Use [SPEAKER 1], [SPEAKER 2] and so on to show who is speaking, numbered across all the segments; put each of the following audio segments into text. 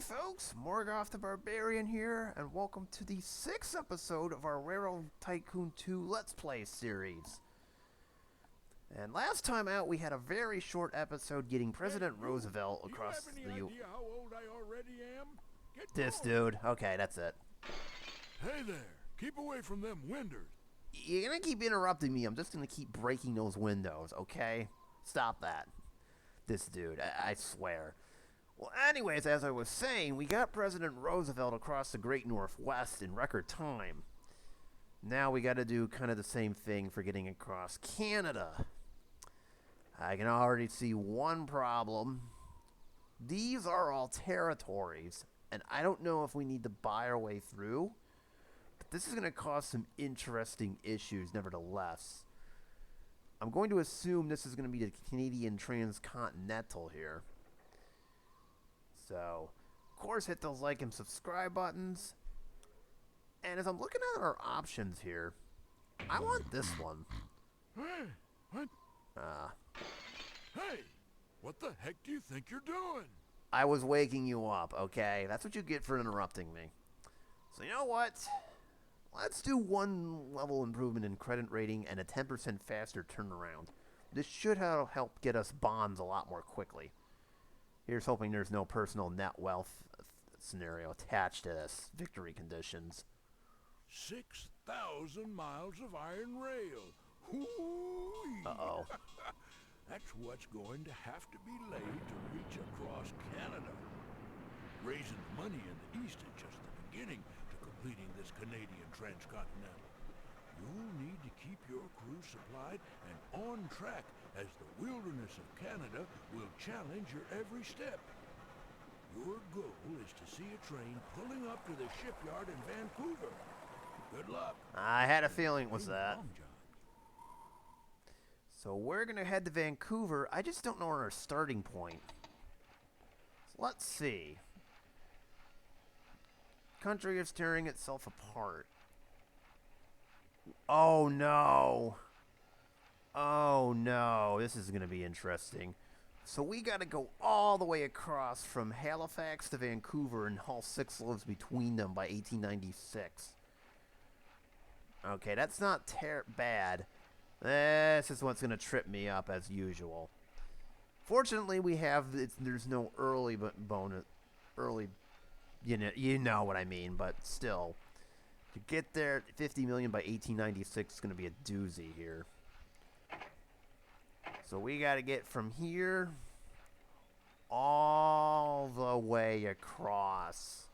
[SPEAKER 1] Hey folks, Morgoth the Barbarian here, and welcome to the 6th episode of our Railroad Tycoon 2 Let's Play series. And last time out, we had a very short episode getting President Roosevelt across
[SPEAKER 2] the... Do you have any idea how old I already am?
[SPEAKER 1] This dude. Okay, that's it.
[SPEAKER 2] Hey there, keep away from them windows.
[SPEAKER 1] You're gonna keep interrupting me, I'm just gonna keep breaking those windows, okay? Stop that. This dude, I swear. Well, anyways, as I was saying, we got President Roosevelt across the Great Northwest in record time. Now we got to do kind of the same thing for getting across Canada. I can already see one problem. These are all territories, and I don't know if we need to buy our way through, but this is going to cause some interesting issues nevertheless. I'm going to assume this is going to be the Canadian Transcontinental here. So, of course, hit those like and subscribe buttons. And as I'm looking at our options here, I want this one.
[SPEAKER 2] Hey, what? Hey, what the heck do you think you're doing?
[SPEAKER 1] I was waking you up, okay? That's what you get for interrupting me. So you know what? Let's do one level improvement in credit rating and a 10% faster turnaround. This should help get us bonds a lot more quickly. Here's hoping there's no personal net wealth scenario attached to this victory conditions.
[SPEAKER 2] 6,000 miles of iron rail. Hoo-wee.
[SPEAKER 1] Uh-oh.
[SPEAKER 2] That's what's going to have to be laid to reach across Canada. Raising the money in the East is just the beginning to completing this Canadian transcontinental. You'll need to keep your crew supplied and on track, as the wilderness of Canada will challenge your every step. Your goal is to see a train pulling up to the shipyard in Vancouver. Good luck.
[SPEAKER 1] I had a feeling it was that. So we're going to head to Vancouver. I just don't know our starting point. So let's see. Country is tearing itself apart. Oh no. Oh no. This is going to be interesting. So we got to go all the way across from Halifax to Vancouver and haul 6 loads between them by 1896. Okay, that's not bad. This is what's going to trip me up as usual. Fortunately, we have there's no early bonus, you know what I mean, but still, to get there, 50 million by 1896 is going to be a doozy here. So we got to get from here all the way across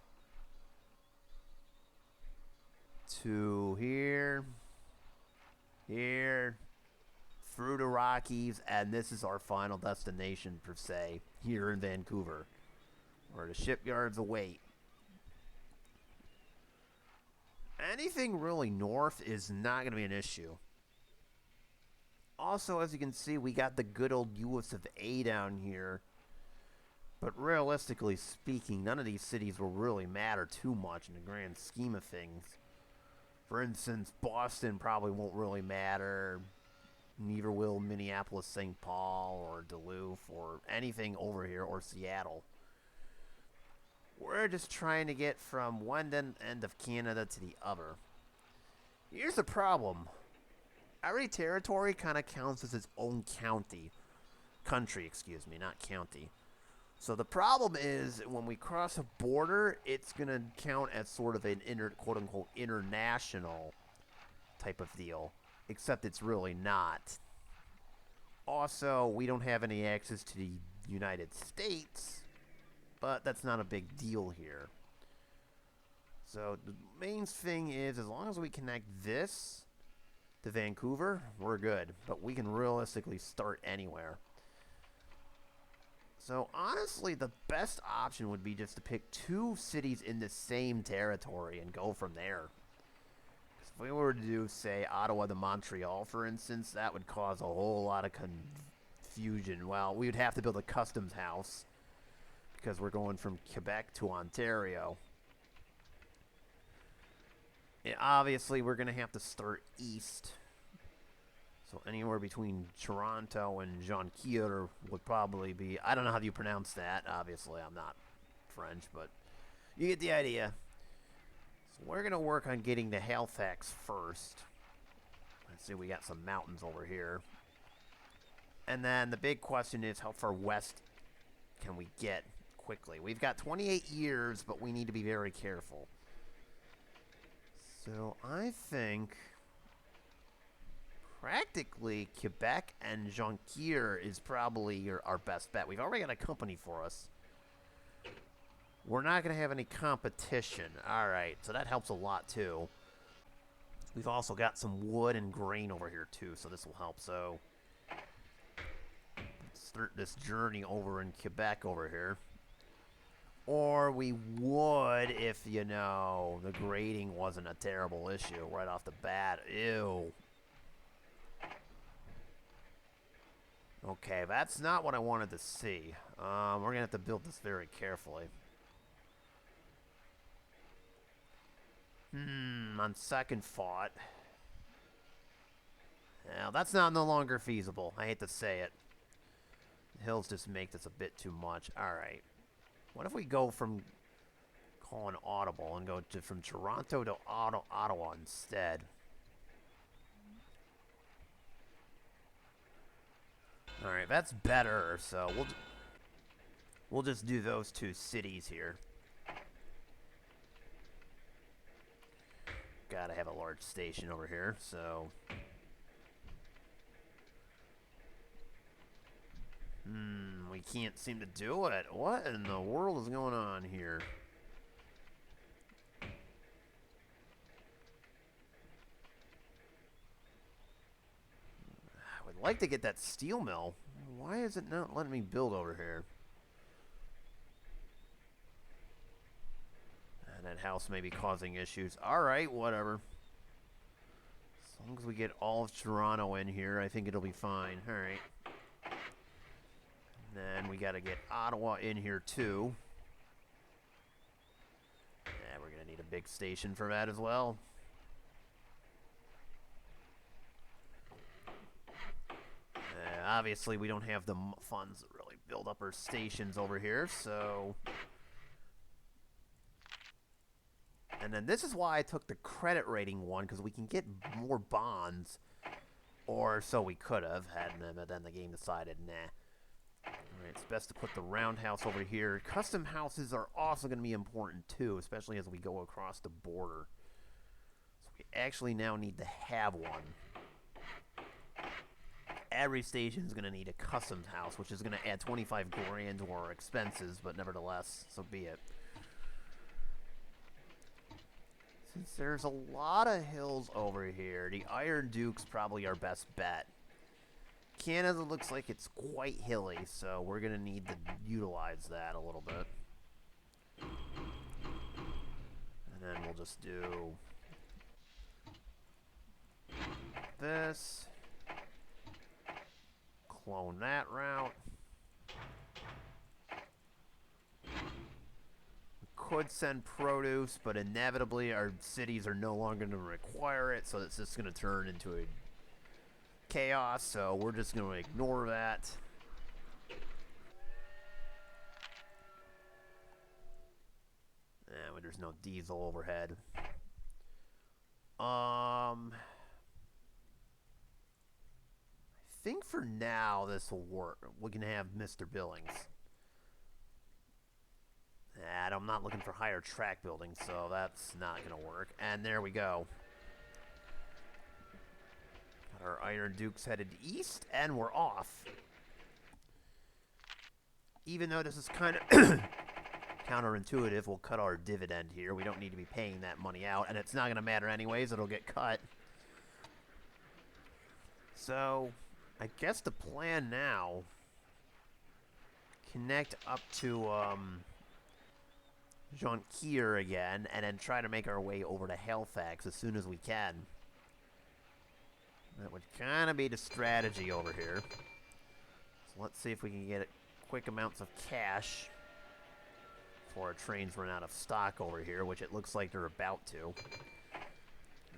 [SPEAKER 1] to here, through the Rockies, and this is our final destination, per se, here in Vancouver, where the shipyards await. Anything really north is not going to be an issue. Also, as you can see, we got the good old US of A down here. But realistically speaking, none of these cities will really matter too much in the grand scheme of things. For instance, Boston probably won't really matter. Neither will Minneapolis, St. Paul, or Duluth, or anything over here, or Seattle. We're just trying to get from one end of Canada to the other. Here's the problem. Every territory kind of counts as its own country, excuse me, not county. So the problem is, when we cross a border, it's going to count as sort of an quote-unquote international type of deal, except it's really not. Also, we don't have any access to the United States, but that's not a big deal here. So the main thing is, as long as we connect this to Vancouver, we're good. But we can realistically start anywhere. So honestly, the best option would be just to pick 2 cities in the same territory and go from there. If we were to do, say, Ottawa to Montreal, for instance, that would cause a whole lot of confusion. Well, we would have to build a customs house, because we're going from Quebec to Ontario. And obviously, we're going to have to start east. So anywhere between Toronto and Jonquière would probably be... I don't know how you pronounce that. Obviously, I'm not French, but you get the idea. So we're going to work on getting to Halifax first. Let's see, we got some mountains over here. And then the big question is, how far west can we get quickly? We've got 28 years, but we need to be very careful. So I think practically Quebec and Jonquière is probably our best bet. We've already got a company for us. We're not going to have any competition. All right, so that helps a lot too. We've also got some wood and grain over here too, so this will help. So let's start this journey over in Quebec over here. Or we would if, you know, the grading wasn't a terrible issue right off the bat. Ew. Okay, that's not what I wanted to see. We're going to have to build this very carefully. On second thought. Now, that's no longer feasible. I hate to say it. The hills just make this a bit too much. Alright. What if we go from calling audible and go from Toronto to Ottawa instead? Alright, that's better, so we'll just do those two cities here. Gotta have a large station over here, so... we can't seem to do it. What in the world is going on here? I would like to get that steel mill. Why is it not letting me build over here? And that house may be causing issues. Alright, whatever. As long as we get all of Toronto in here, I think it'll be fine. Alright. Then we got to get Ottawa in here too. Yeah, we're going to need a big station for that as well. Obviously, we don't have the funds to really build up our stations over here, so... And then this is why I took the credit rating one, because we can get more bonds. Or so we could have, but then the game decided, nah. Alright, it's best to put the roundhouse over here. Custom houses are also going to be important too, especially as we go across the border. So we actually now need to have one. Every station is going to need a custom house, which is going to add 25 grand to our expenses, but nevertheless, so be it. Since there's a lot of hills over here, the Iron Duke's probably our best bet. Canada looks like it's quite hilly, so we're going to need to utilize that a little bit. And then we'll just do this. Clone that route. We could send produce, but inevitably our cities are no longer going to require it, so it's just going to turn into a chaos, so we're just going to ignore that. There's no diesel overhead. I think for now this will work. We can have Mr. Billings. And I'm not looking for higher track building, so that's not going to work. And there we go. Got our Iron Dukes headed east, and we're off. Even though this is kind of counterintuitive, we'll cut our dividend here. We don't need to be paying that money out, and it's not going to matter anyways. It'll get cut. So, I guess the plan now, connect up to Jonquière again, and then try to make our way over to Halifax as soon as we can. That would kind of be the strategy over here. So let's see if we can get quick amounts of cash before our trains run out of stock over here, which it looks like they're about to.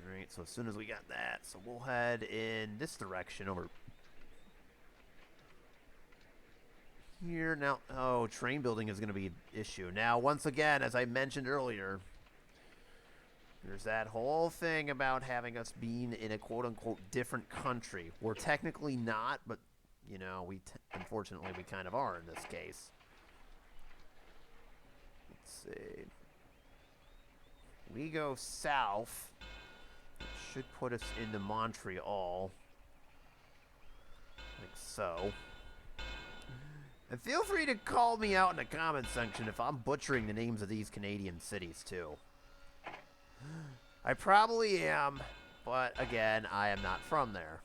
[SPEAKER 1] Alright, so as soon as we got that, so we'll head in this direction over here now. Oh, train building is going to be an issue. Now, once again, as I mentioned earlier, there's that whole thing about having us being in a quote-unquote different country. We're technically not, but, you know, unfortunately we kind of are in this case. Let's see. We go south. It should put us into Montreal. Like so. And feel free to call me out in the comments section if I'm butchering the names of these Canadian cities, too. I probably am, but again, I am not from there.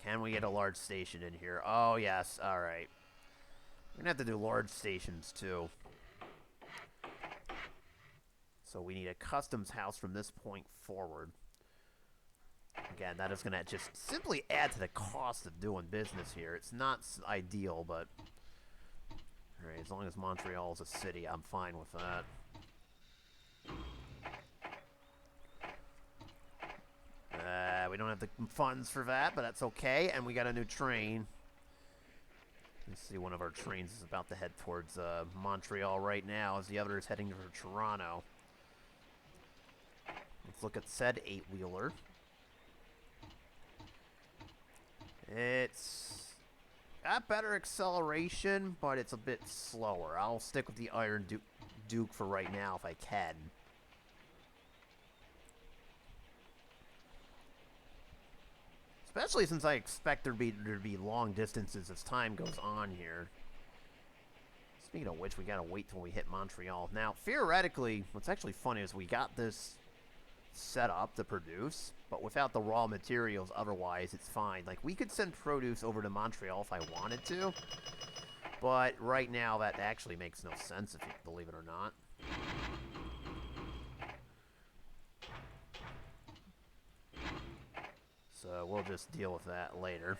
[SPEAKER 1] Can we get a large station in here? Oh, yes. All right. We're going to have to do large stations, too. So we need a customs house from this point forward. Again, that is going to just simply add to the cost of doing business here. It's not ideal, but... Alright, as long as Montreal is a city, I'm fine with that. We don't have the funds for that, but that's okay. And we got a new train. Let's see, one of our trains is about to head towards Montreal right now, as the other is heading for Toronto. Let's look at said 8-wheeler. It's got better acceleration, but it's a bit slower. I'll stick with the Iron Duke for right now if I can. Especially since I expect there to be long distances as time goes on here. Speaking of which, we gotta wait till we hit Montreal. Now, theoretically, what's actually funny is we got this set up to produce, but without the raw materials otherwise, it's fine. Like, we could send produce over to Montreal if I wanted to, but right now that actually makes no sense if you believe it or not. So we'll just deal with that later.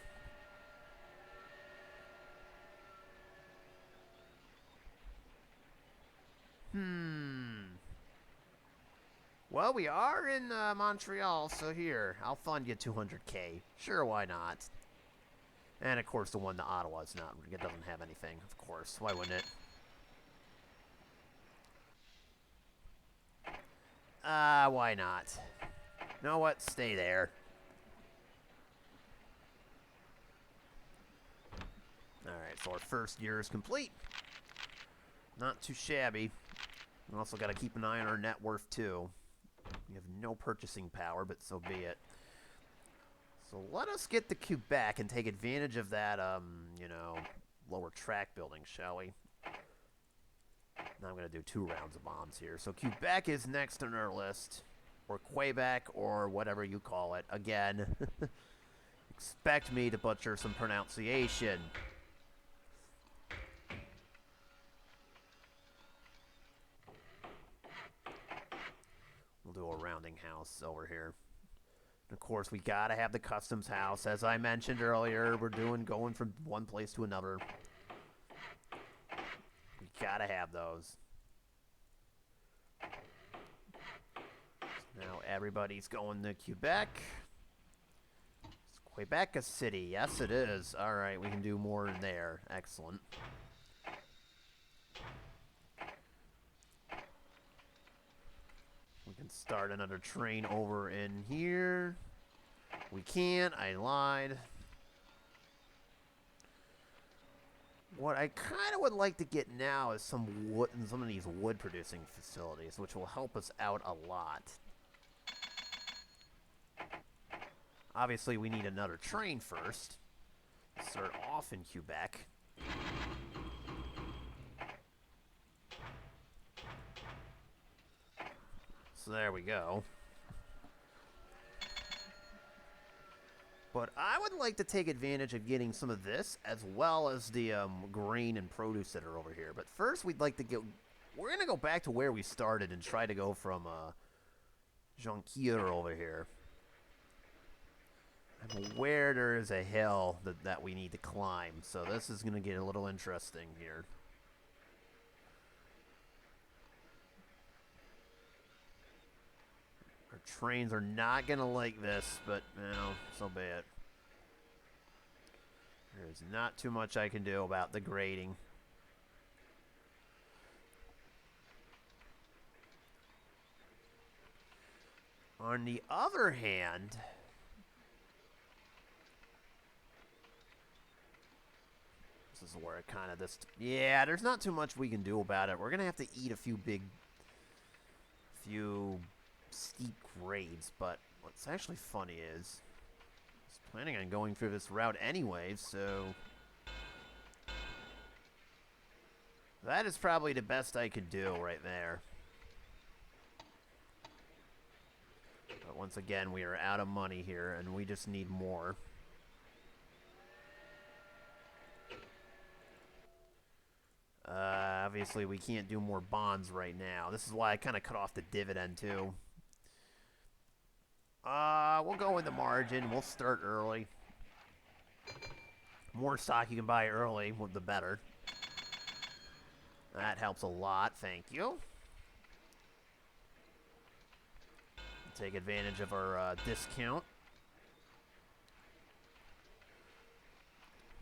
[SPEAKER 1] Well, we are in Montreal, so here, I'll fund you 200K. Sure, why not? And of course, the one to Ottawa is not. It doesn't have anything, of course. Why wouldn't it? Why not? You know what? Stay there. Alright, so our first year is complete. Not too shabby. We also got to keep an eye on our net worth, too. We have no purchasing power, but so be it. So let us get to Quebec and take advantage of that, you know, lower track building, shall we? Now I'm going to do 2 rounds of bombs here. So Quebec is next on our list. Or Quebec, or whatever you call it. Again, expect me to butcher some pronunciation. We'll do a rounding house over here. And of course, we gotta have the customs house. As I mentioned earlier, we're going from one place to another. We gotta have those. So now everybody's going to Quebec. Is Quebec a city? Yes, it is. Alright, we can do more in there. Excellent. We can start another train over in here. We can't. I lied. What I kind of would like to get now is some wood in some of these wood producing facilities, which will help us out a lot. Obviously, we need another train first. Start off in Quebec. So there we go. But I would like to take advantage of getting some of this, as well as the grain and produce that are over here. But first, we'd like to get... We're going to go back to where we started and try to go from Jonquière over here. I'm aware there is a hill that we need to climb, so this is going to get a little interesting here. Our trains are not going to like this, but, you know, so be it. There's not too much I can do about the grading. On the other hand, this is where it kind of yeah, there's not too much we can do about it. We're gonna have to eat a few steep grades. But what's actually funny is, I was planning on going through this route anyways, so that is probably the best I could do right there. But once again, we are out of money here, and we just need more. Obviously, we can't do more bonds right now. This is why I kind of cut off the dividend, too. We'll go in the margin. We'll start early. More stock you can buy early, the better. That helps a lot. Thank you. Take advantage of our discount.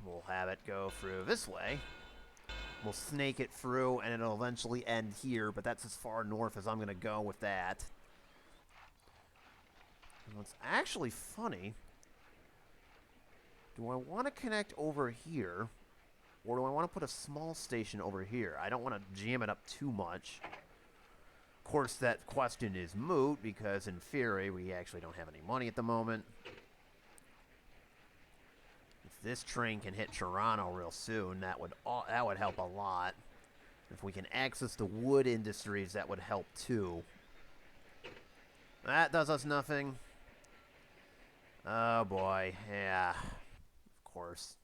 [SPEAKER 1] We'll have it go through this way. We'll snake it through, and it'll eventually end here, but that's as far north as I'm going to go with that. And what's actually funny, do I want to connect over here, or do I want to put a small station over here? I don't want to jam it up too much. Of course, that question is moot, because in theory, we actually don't have any money at the moment. If this train can hit Toronto real soon, that would help a lot. If we can access the wood industries, that would help too. That does us nothing. Oh boy, yeah, of course.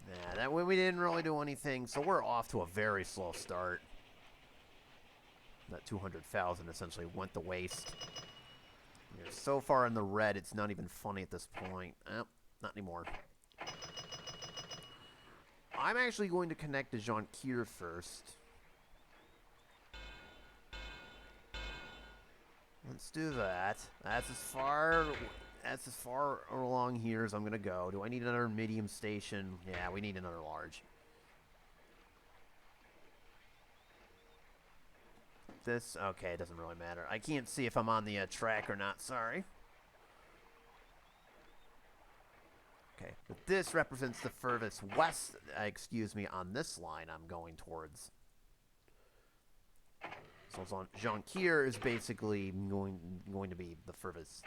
[SPEAKER 1] Yeah, that way we didn't really do anything, so we're off to a very slow start. That 200,000 essentially went to waste. We're so far in the red, it's not even funny at this point. Not anymore. I'm actually going to connect to Jonquière first. Let's do that. That's as far along here as I'm going to go. Do I need another medium station? Yeah, we need another large. This, okay, it doesn't really matter. I can't see if I'm on the track or not, sorry. Okay, but this represents the furthest west, on this line I'm going towards. So Jonquière is basically going to be the furthest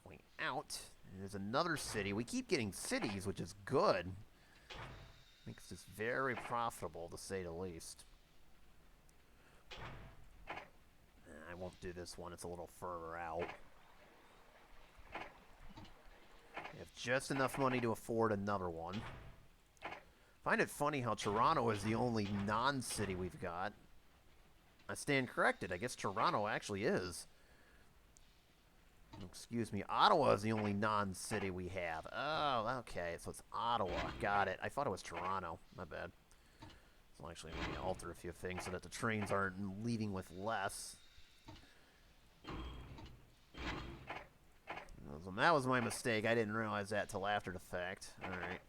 [SPEAKER 1] point out. And there's another city. We keep getting cities, which is good. Makes this very profitable, to say the least. I won't do this one. It's a little further out. We have just enough money to afford another one. Find it funny how Toronto is the only non-city we've got. I stand corrected. I guess Toronto actually is. Excuse me. Ottawa is the only non-city we have. Oh, okay. So it's Ottawa. Got it. I thought it was Toronto. My bad. So actually, let me alter a few things so that the trains aren't leaving with less. That was my mistake. I didn't realize that till after the fact. Alright.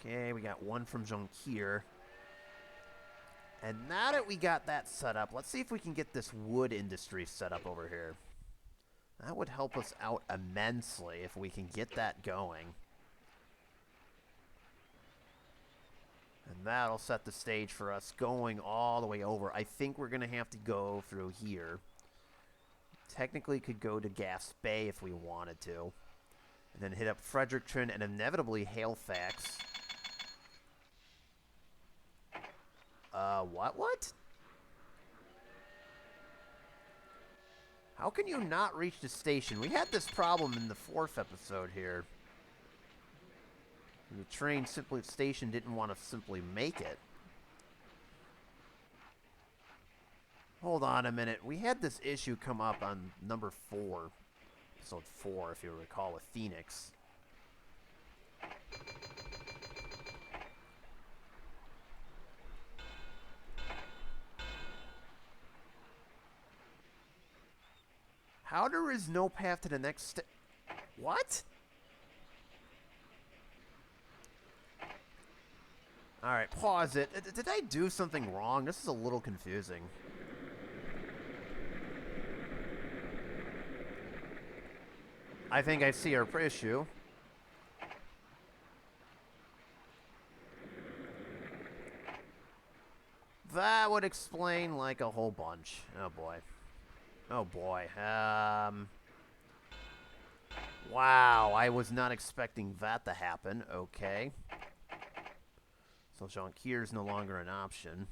[SPEAKER 1] Okay, we got one from Jonquière. And now that we got that set up, let's see if we can get this wood industry set up over here. That would help us out immensely if we can get that going. And that'll set the stage for us going all the way over. I think we're going to have to go through here. Technically could go to Gaspé if we wanted to. And then hit up Fredericton and inevitably Halifax. What? How can you not reach the station? We had this problem in the 4th episode here. The station didn't want to simply make it. Hold on a minute. We had this issue come up on number 4. Episode 4, if you recall, with Phoenix. How there is no path to the next step? What? Alright, pause it. Did I do something wrong? This is a little confusing. I think I see our issue. That would explain, like, a whole bunch. Oh, boy. Oh, boy. Wow, I was not expecting that to happen. Okay. So Jean-Kier is no longer an option.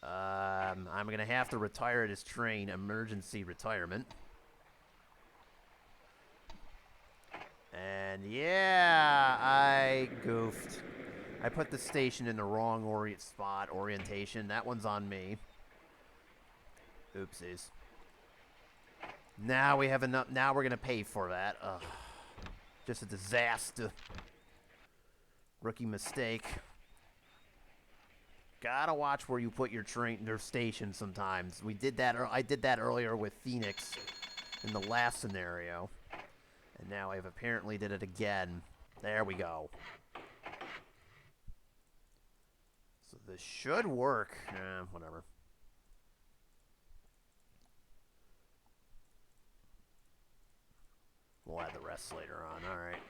[SPEAKER 1] I'm going to have to retire this train. Emergency retirement. And yeah, I goofed. I put the station in the wrong orientation. That one's on me. Oopsies. Now we have enough. Now we're going to pay for that. Ugh. Just a disaster. Rookie mistake. Gotta watch where you put your station sometimes. We did that. I did that earlier with Phoenix in the last scenario. And now I've apparently did it again. There we go. So this should work. Whatever. We'll add the rest later on. Alright.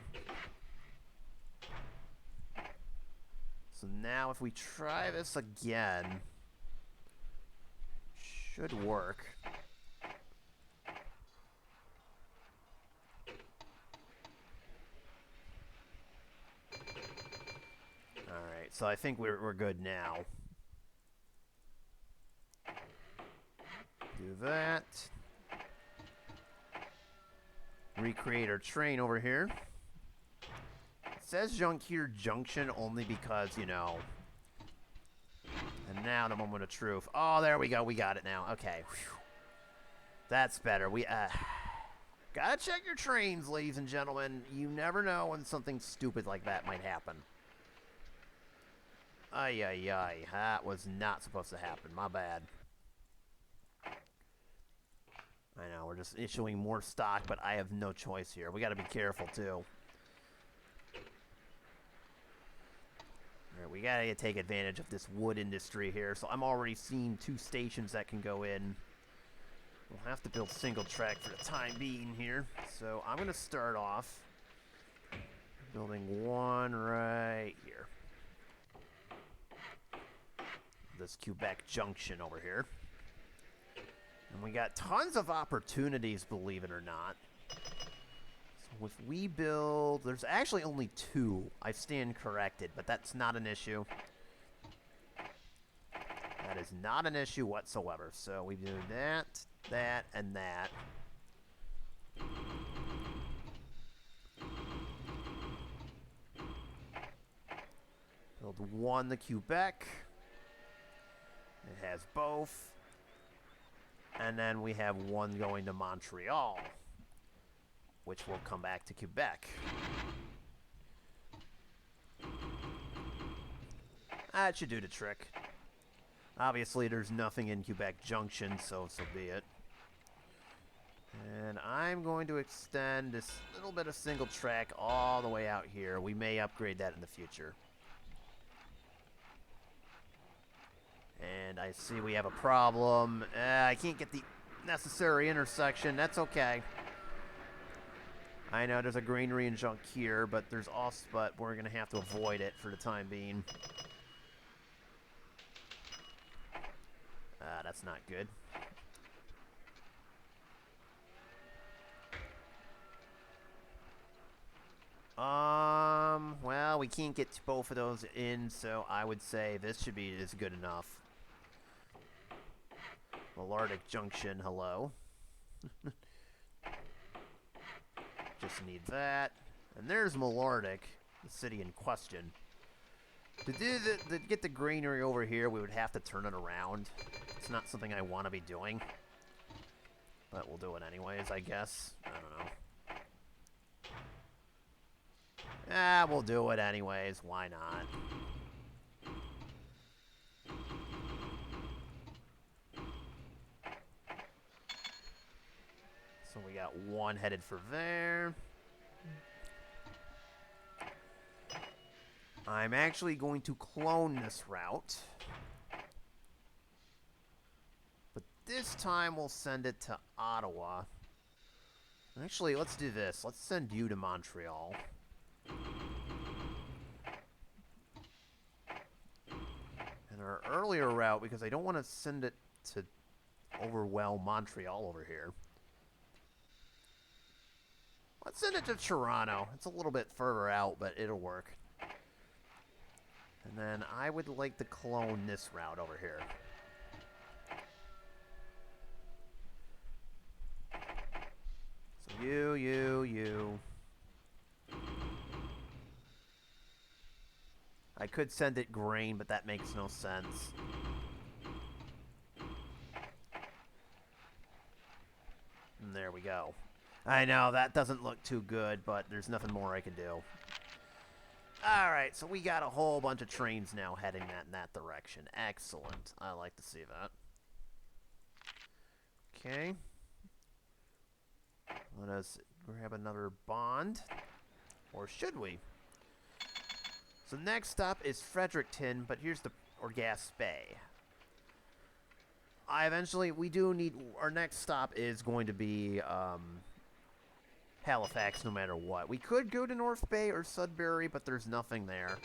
[SPEAKER 1] So now if we try this again, should work. Alright, so I think we're good now. Do that. Recreate our train over here. It says Jean-Kier Junction only because, you know. And now the moment of truth. Oh, there we go. We got it now. Okay. Whew. That's better. We, gotta check your trains, ladies and gentlemen. You never know when something stupid like that might happen. Ay, ay, ay. That was not supposed to happen. My bad. I know, we're just issuing more stock, but I have no choice here. We gotta be careful, too. Alright, we gotta take advantage of this wood industry here. So I'm already seeing 2 stations that can go in. We'll have to build single track for the time being here. So I'm gonna start off building one right here. This Quebec Junction over here. And we got tons of opportunities, believe it or not. So if we build... There's actually only 2. I stand corrected, but that's not an issue. That is not an issue whatsoever. So we do that, that, and that. Build 1 the Quebec. It has both. And then we have 1 going to Montreal, which will come back to Quebec. That should do the trick. Obviously, there's nothing in Quebec Junction, so be it. And I'm going to extend this little bit of single track all the way out here. We may upgrade that in the future. And I see we have a problem. I can't get the necessary intersection. That's okay. I know there's a greenery in Jean-Kier, but we're gonna have to avoid it for the time being. That's not good. Well, we can't get both of those in, so I would say this is good enough. Malartic Junction, hello. Just need that. And there's Malartic, the city in question. To get the greenery over here, we would have to turn it around. It's not something I want to be doing. But we'll do it anyways, I guess. I don't know. We'll do it anyways. Why not? So we got one headed for there. I'm actually going to clone this route. But this time we'll send it to Ottawa. Actually, let's do this. Let's send you to Montreal. And our earlier route, because I don't want to send it to overwhelm Montreal over here. Let's send it to Toronto. It's a little bit further out, but it'll work. And then I would like to clone this route over here. So you. I could send it grain, but that makes no sense. And there we go. I know, that doesn't look too good, but there's nothing more I can do. Alright, so we got a whole bunch of trains now heading in that direction. Excellent. I like to see that. Okay. Let us grab another bond. Or should we? So next stop is Fredericton, but here's or Gaspé. We do need, our next stop is going to be, Halifax, no matter what. We could go to North Bay or Sudbury, but there's nothing there.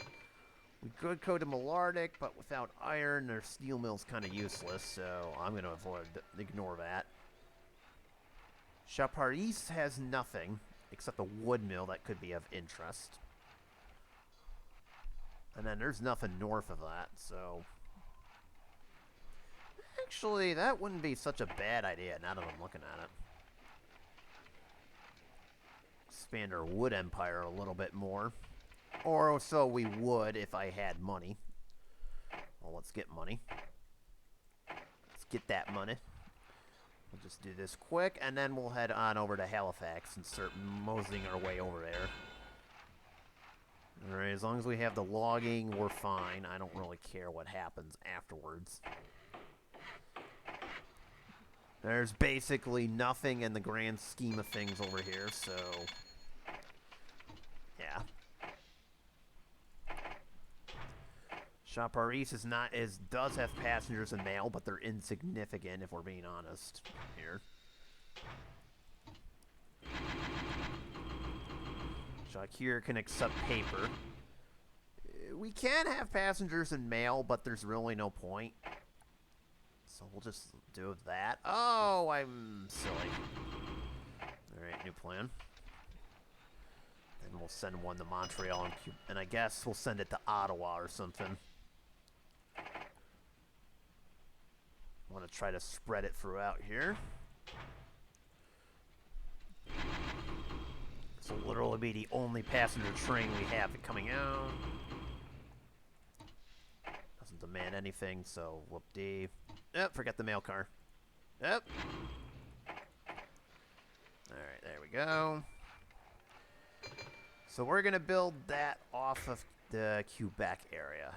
[SPEAKER 1] We could go to Malartic, but without iron, their steel mill's kind of useless, so I'm going to ignore that. Chaparis has nothing, except a wood mill that could be of interest. And then there's nothing north of that, so... Actually, that wouldn't be such a bad idea, now that I'm looking at it. Expand our wood empire a little bit more. Or so we would if I had money. Well, let's get money. Let's get that money. We'll just do this quick, and then we'll head on over to Halifax and start moseying our way over there. Alright, as long as we have the logging, we're fine. I don't really care what happens afterwards. There's basically nothing in the grand scheme of things over here, so... yeah. Chaparis does have passengers and mail, but they're insignificant if we're being honest here. Shakir can accept paper. We can have passengers and mail, but there's really no point. So we'll just do that. Oh, I'm silly. Alright, new plan. Then we'll send one to Montreal, and I guess we'll send it to Ottawa or something. Want to try to spread it throughout here. This will literally be the only passenger train we have coming out. Doesn't demand anything, so whoop-dee. Yep, forget the mail car. Yep. Alright, there we go. So we're going to build that off of the Quebec area.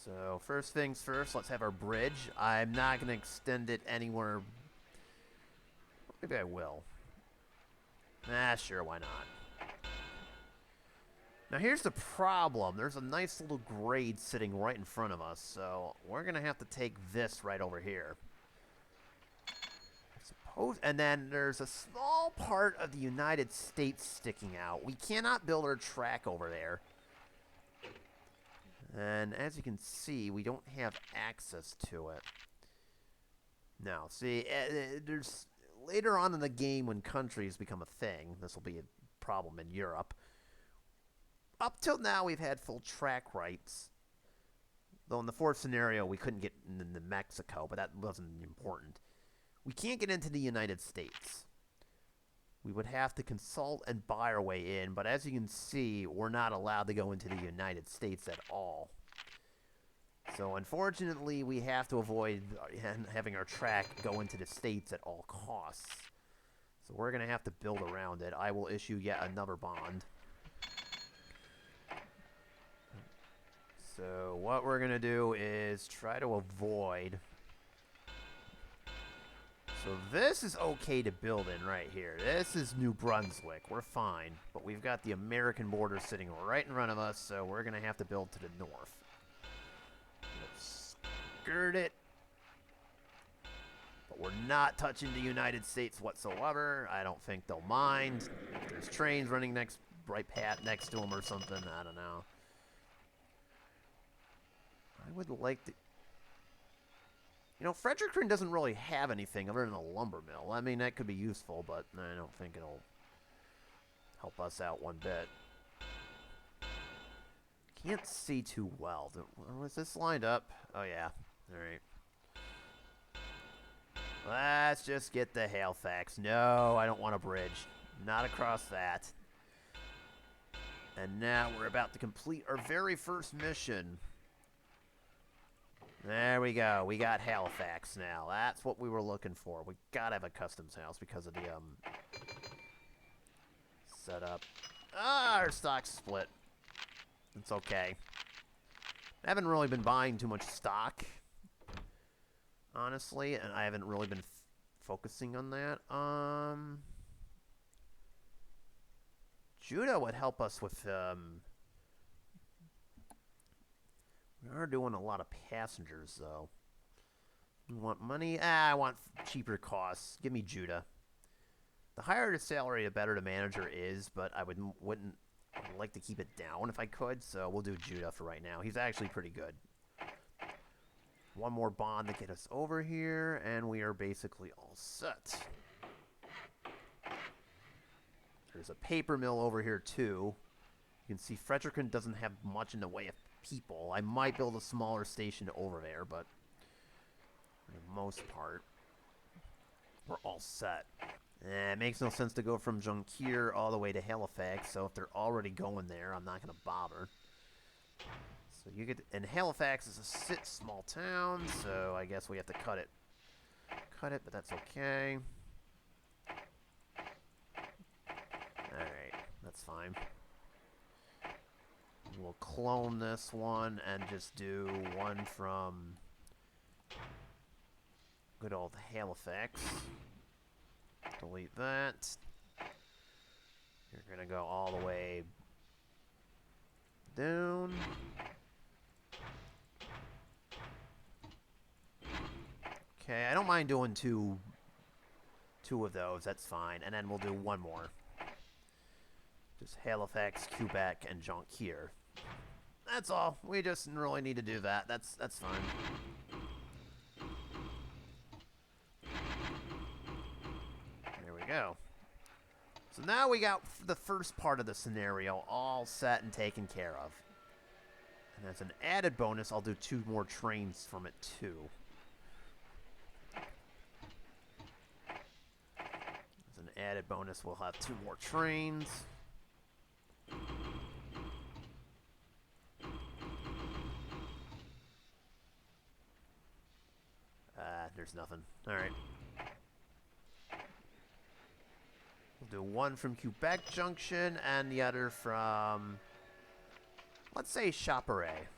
[SPEAKER 1] So first things first, let's have our bridge. I'm not going to extend it anywhere. Maybe I will. Sure, why not? Now here's the problem. There's a nice little grade sitting right in front of us, so we're going to have to take this right over here. And then there's a small part of the United States sticking out. We cannot build our track over there. And as you can see, we don't have access to it. Now, see, there's later on in the game when countries become a thing, this will be a problem in Europe. Up till now, we've had full track rights. Though in the fourth scenario, we couldn't get into Mexico, but that wasn't important. We can't get into the United States. We would have to consult and buy our way in, but as you can see, we're not allowed to go into the United States at all. So unfortunately, we have to avoid having our track go into the States at all costs. So we're going to have to build around it. I will issue yet another bond. So what we're going to do is try to avoid... So this is okay to build in right here. This is New Brunswick. We're fine. But we've got the American border sitting right in front of us, so we're going to have to build to the north. Let's skirt it. But we're not touching the United States whatsoever. I don't think they'll mind. If there's trains running right next to them or something, I don't know. I would like to... You know, Fredericton doesn't really have anything other than a lumber mill. I mean, that could be useful, but I don't think it'll help us out one bit. Can't see too well. Was this lined up? Oh, yeah. All right. Let's just get the Halifax. No, I don't want a bridge. Not across that. And now we're about to complete our very first mission. There we go. We got Halifax now. That's what we were looking for. We gotta have a customs house because of the setup. Ah, our stock's split. It's okay. I haven't really been buying too much stock, honestly, and I haven't really been focusing on that. Judah would help us with we are doing a lot of passengers, though. You want money? I want cheaper costs. Give me Judah. The higher the salary, the better the manager is, but I wouldn't like to keep it down if I could, so we'll do Judah for right now. He's actually pretty good. One more bond to get us over here, and we are basically all set. There's a paper mill over here, too. You can see Fredericton doesn't have much in the way of people. I might build a smaller station over there, but for the most part, we're all set. It makes no sense to go from Jonquière all the way to Halifax, so if they're already going there, I'm not going to bother. So you get, and Halifax is a small town, so I guess we have to cut it. Cut it, but that's okay. Alright, that's fine. We'll clone this one and just do one from good old Halifax. Delete that. You're going to go all the way down. Okay, I don't mind doing two of those. That's fine. And then we'll do one more. Just Halifax, Quebec, and Jonquière. That's all. We just really need to do that. That's fine. There we go. So now we got the first part of the scenario all set and taken care of. And as an added bonus, I'll do 2 more trains from it too. As an added bonus, we'll have 2 more trains. There's nothing. Alright. We'll do one from Quebec Junction and the other from, let's say, Chaperay.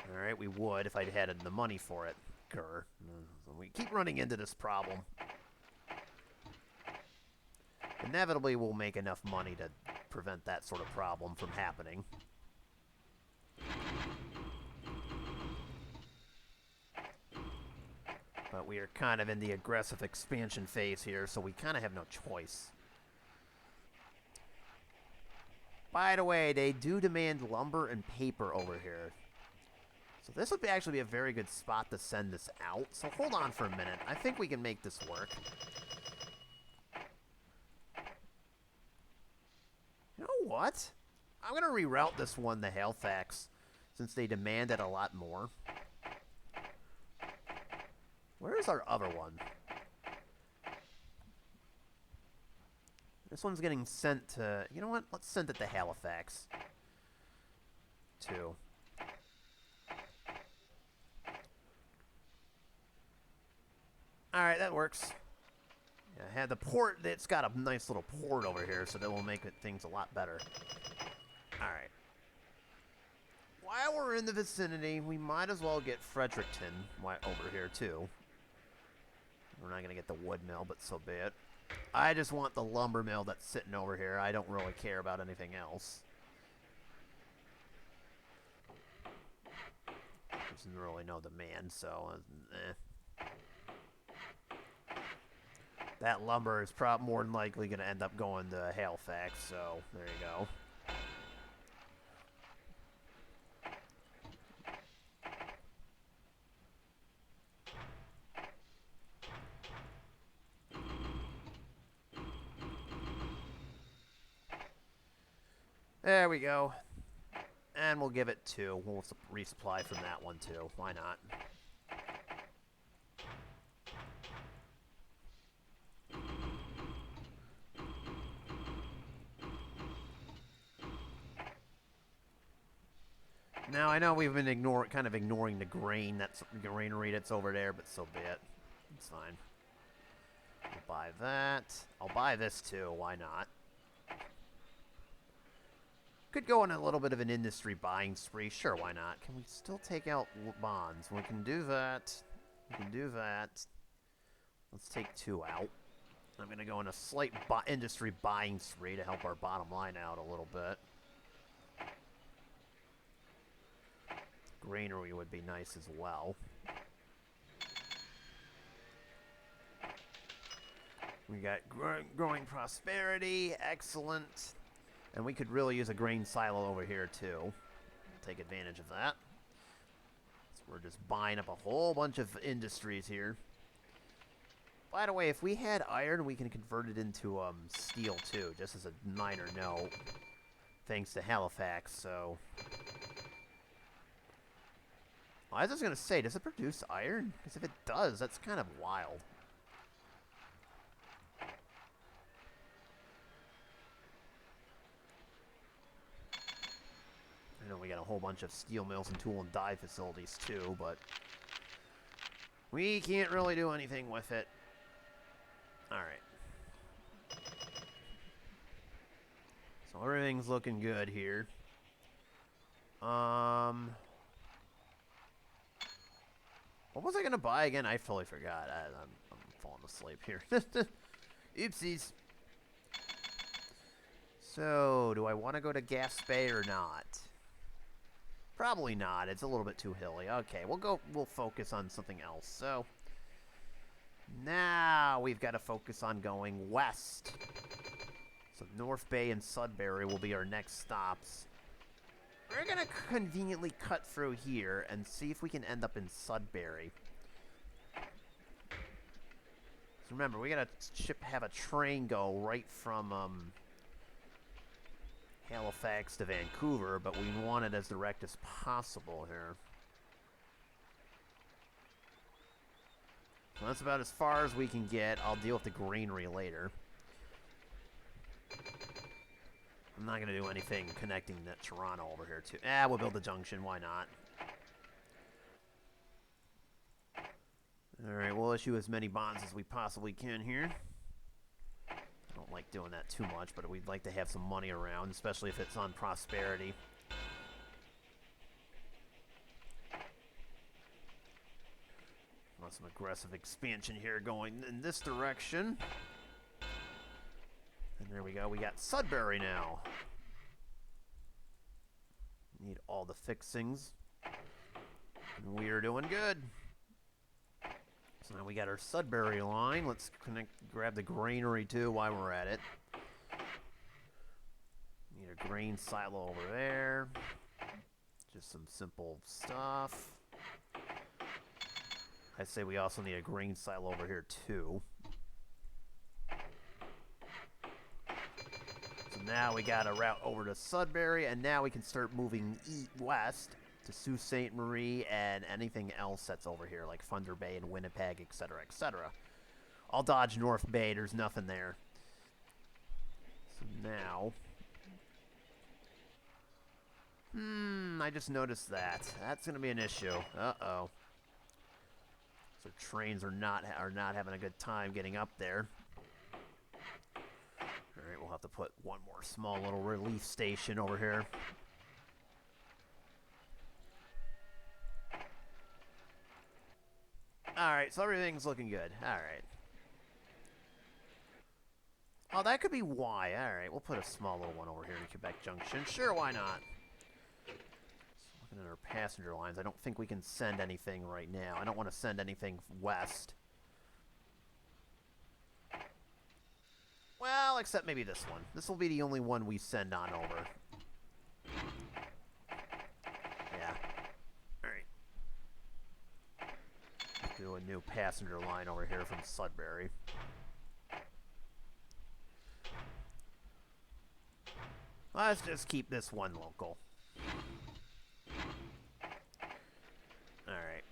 [SPEAKER 1] Alright, we would if I'd had the money for it. Grr. We keep running into this problem. Inevitably, we'll make enough money to prevent that sort of problem from happening. But we are kind of in the aggressive expansion phase here, so we kind of have no choice. By the way, they do demand lumber and paper over here. So this would actually be a very good spot to send this out. So hold on for a minute. I think we can make this work. You know what? I'm going to reroute this one to Halifax, since they demanded a lot more. Where's our other one? This one's getting sent to... You know what? Let's send it to Halifax. Too. Alright, that works. Yeah, I had the port... It's got a nice little port over here, so that will make things a lot better. Alright. While we're in the vicinity, we might as well get Fredericton over here, too. We're not going to get the wood mill, but so be it. I just want the lumber mill that's sitting over here. I don't really care about anything else. There's really no demand, so That lumber is probably more than likely going to end up going to Halifax, so there you go. There we go. And we'll give it 2. We'll resupply from that one, too. Why not? Now, I know we've been kind of ignoring the granary that's over there, but so be it. It's fine. I'll buy that. I'll buy this, too. Why not? Could go on a little bit of an industry buying spree. Sure, why not? Can we still take out bonds? We can do that. We can do that. Let's take 2 out. I'm going to go on a slight industry buying spree to help our bottom line out a little bit. Granary would be nice as well. We got growing prosperity. Excellent. And we could really use a grain silo over here, too. We'll take advantage of that. So we're just buying up a whole bunch of industries here. By the way, if we had iron, we can convert it into steel, too, just as a minor note. Thanks to Halifax, so... Well, I was just going to say, does it produce iron? Because if it does, that's kind of wild. I know we got a whole bunch of steel mills and tool and die facilities too, but we can't really do anything with it. Alright. So everything's looking good here. What was I going to buy again? I totally forgot. I'm falling asleep here. Oopsies. So, do I want to go to Gaspé or not? Probably not. It's a little bit too hilly. Okay, we'll focus on something else. So, now we've got to focus on going west. So, North Bay and Sudbury will be our next stops. We're going to conveniently cut through here and see if we can end up in Sudbury. So remember, we got to have a train go right from Halifax to Vancouver, but we want it as direct as possible here. So that's about as far as we can get. I'll deal with the granary later. I'm not going to do anything connecting that Toronto over here, too. We'll build the junction. Why not? Alright, we'll issue as many bonds as we possibly can here. I don't like doing that too much, but we'd like to have some money around, especially if it's on prosperity. Want some aggressive expansion here going in this direction. And there we go. We got Sudbury now. Need all the fixings. And we are doing good. So now we got our Sudbury line. Let's grab the granary too while we're at it. Need a grain silo over there. Just some simple stuff. I'd say we also need a grain silo over here too. So now we got a route over to Sudbury, and now we can start moving west to Sault Ste. Marie and anything else that's over here, like Thunder Bay and Winnipeg, etc., etc. I'll dodge North Bay. There's nothing there. So now... I just noticed that. That's going to be an issue. Uh-oh. So trains are not having a good time getting up there. Alright, we'll have to put one more small little relief station over here. Alright, so everything's looking good. Alright. Oh, that could be why. Alright, we'll put a small little one over here in Quebec Junction. Sure, why not? Looking at our passenger lines, I don't think we can send anything right now. I don't want to send anything west. Well, except maybe this one. This will be the only one we send on over. Yeah. Alright. Do a new passenger line over here from Sudbury. Let's just keep this one local. Alright.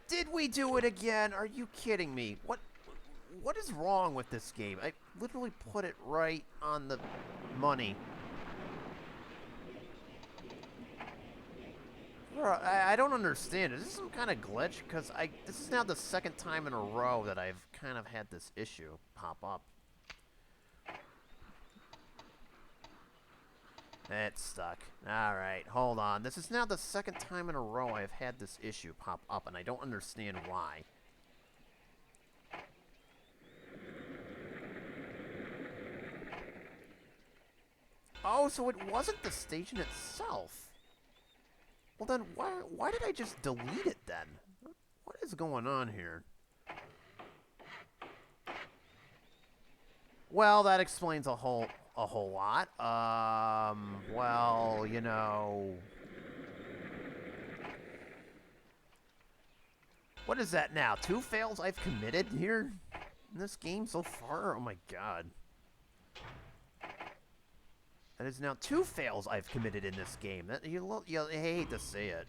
[SPEAKER 1] Did we do it again? Are you kidding me? What is wrong with this game? I literally put it right on the money. I don't understand. Is this some kind of glitch? Because this is now the second time in a row that I've kind of had this issue pop up. It's stuck. Alright, hold on. This is now the second time in a row I've had this issue pop up, and I don't understand why. Oh, so it wasn't the station itself. Well then, why did I just delete it then? What is going on here? Well, that explains a whole lot. Well, you know... What is that now? 2 fails I've committed here in this game so far? Oh my god. That is now 2 fails I've committed in this game. You hate to see it.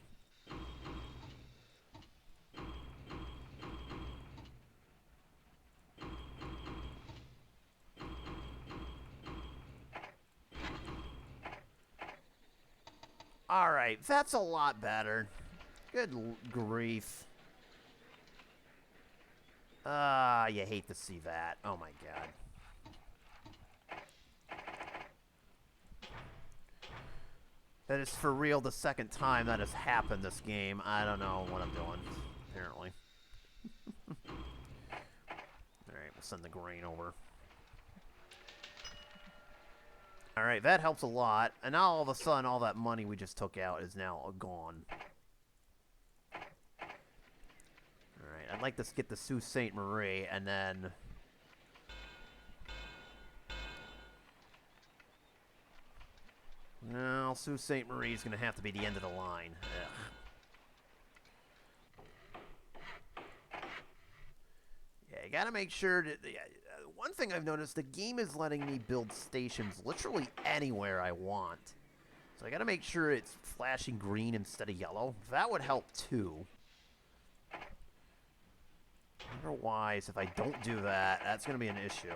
[SPEAKER 1] Alright, that's a lot better. Good grief. You hate to see that. Oh my god. That is for real the second time that has happened this game. I don't know what I'm doing, apparently. Alright, we'll send the grain over. Alright, that helps a lot. And now all of a sudden, all that money we just took out is now gone. Alright, I'd like to get the Sault Ste. Marie, and then... No, Sault Ste. Marie is going to have to be the end of the line. Ugh. Yeah, you got to make sure that... one thing I've noticed, the game is letting me build stations literally anywhere I want. So I got to make sure it's flashing green instead of yellow. That would help too. Otherwise, if I don't do that, that's going to be an issue.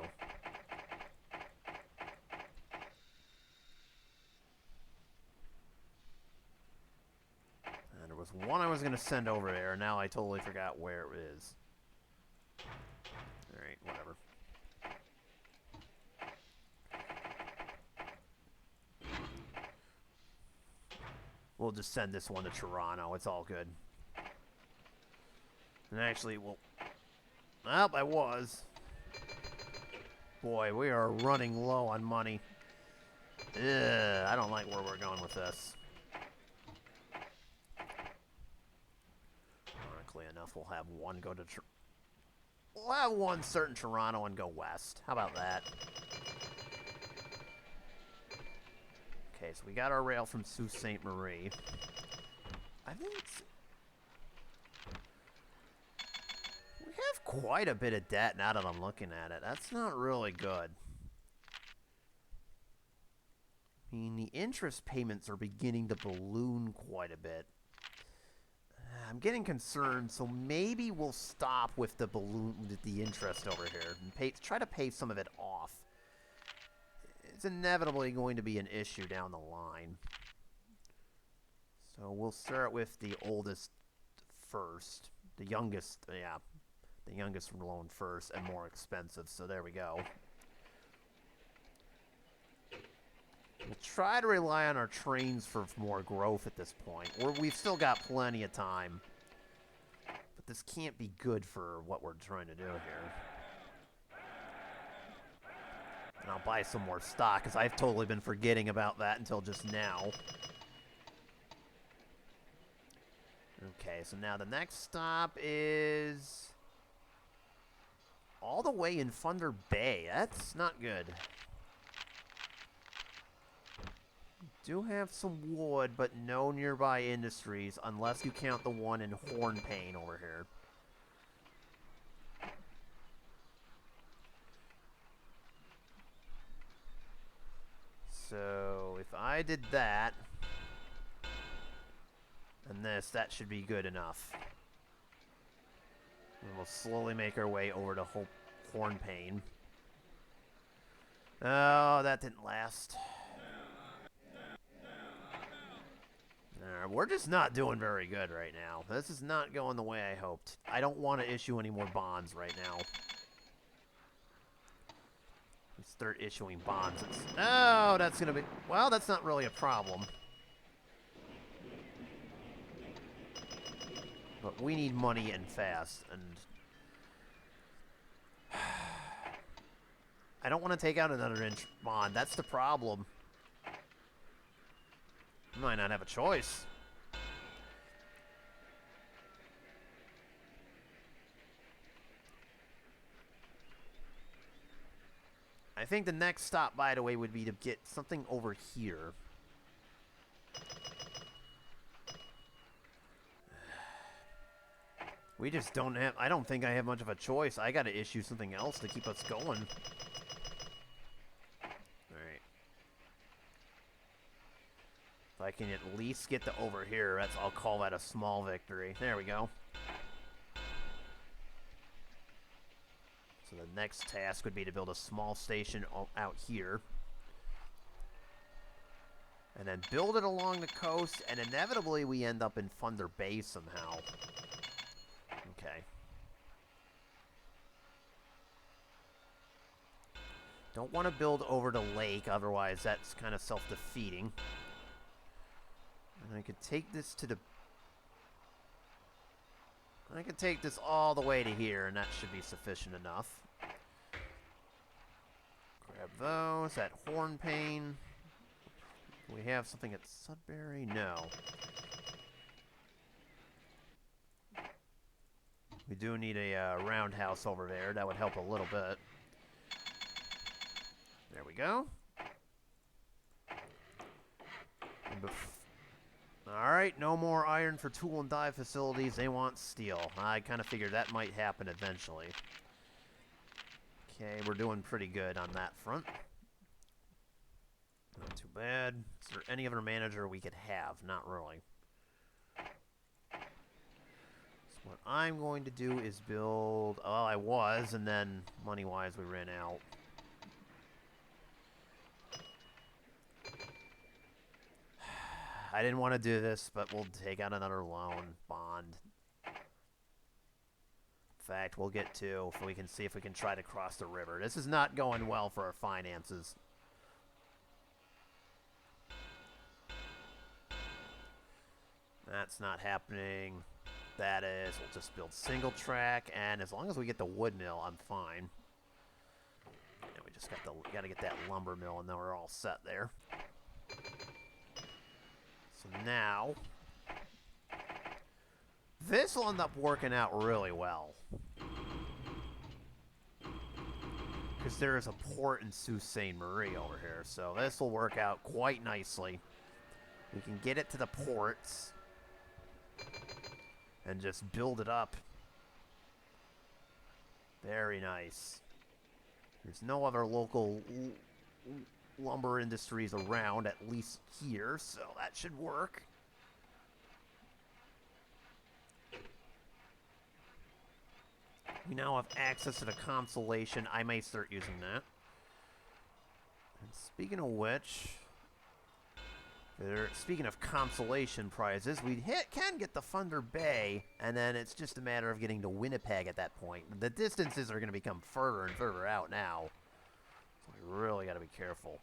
[SPEAKER 1] And there was one I was going to send over there, and now I totally forgot where it is. Alright, whatever. We'll just send this one to Toronto. It's all good. And actually, well, I was. Boy, we are running low on money. Ugh, I don't like where we're going with this. Ironically enough, we'll have one go to... We'll have one certain Toronto and go west. How about that? Okay, so we got our rail from Sault Ste. Marie. I think it's... We have quite a bit of debt now that I'm looking at it. That's not really good. I mean, the interest payments are beginning to balloon quite a bit. I'm getting concerned, so maybe we'll stop with the interest over here and try to pay some of it off. It's inevitably going to be an issue down the line. So we'll start with the oldest first. The youngest, yeah. The youngest loan first and more expensive, so there we go. We'll try to rely on our trains for more growth at this point. We've still got plenty of time. But this can't be good for what we're trying to do here. And I'll buy some more stock, because I've totally been forgetting about that until just now. Okay, so now the next stop is all the way in Thunder Bay. That's not good. Do have some wood, but no nearby industries, unless you count the one in Hornpain over here. So, if I did that, and this, that should be good enough. And we'll slowly make our way over to Hornpain. Oh, that didn't last. We're just not doing very good right now. This is not going the way I hoped. I don't want to issue any more bonds right now. Start issuing bonds. Oh, that's going to be... Well, that's not really a problem. But we need money and fast, and... I don't want to take out another inch bond. That's the problem. I might not have a choice. I think the next stop, by the way, would be to get something over here. We just don't have... I don't think I have much of a choice. I gotta issue something else to keep us going. Alright. If I can at least get to over here, I'll call that a small victory. There we go. So the next task would be to build a small station out here. And then build it along the coast, and inevitably we end up in Thunder Bay somehow. Okay. Don't want to build over the lake, otherwise that's kind of self-defeating. And I could take this to the... I could take this all the way to here, and that should be sufficient enough. Grab those at Hornpain. Do we have something at Sudbury? No. We do need a roundhouse over there. That would help a little bit. There we go. Alright, no more iron for tool and die facilities. They want steel. I kind of figured that might happen eventually. Okay, we're doing pretty good on that front. Not too bad. Is there any other manager we could have? Not really. So what I'm going to do is build... Oh, I was, and then money-wise we ran out. I didn't want to do this, but we'll take out another loan bond. In fact, we'll get two if we can see if we can try to cross the river. This is not going well for our finances. That's not happening. That is, we'll just build single track, and as long as we get the wood mill, I'm fine. And we just gotta get that lumber mill, and then we're all set there. So now, this will end up working out really well. Because there is a port in Sault Ste. Marie over here, so this will work out quite nicely. We can get it to the ports and just build it up. Very nice. There's no other local lumber industries around, at least here, so that should work. We now have access to the Constellation. I may start using that. And speaking of which, speaking of consolation prizes, we can get the Thunder Bay, and then it's just a matter of getting to Winnipeg at that point. The distances are going to become further and further out now. So we really got to be careful.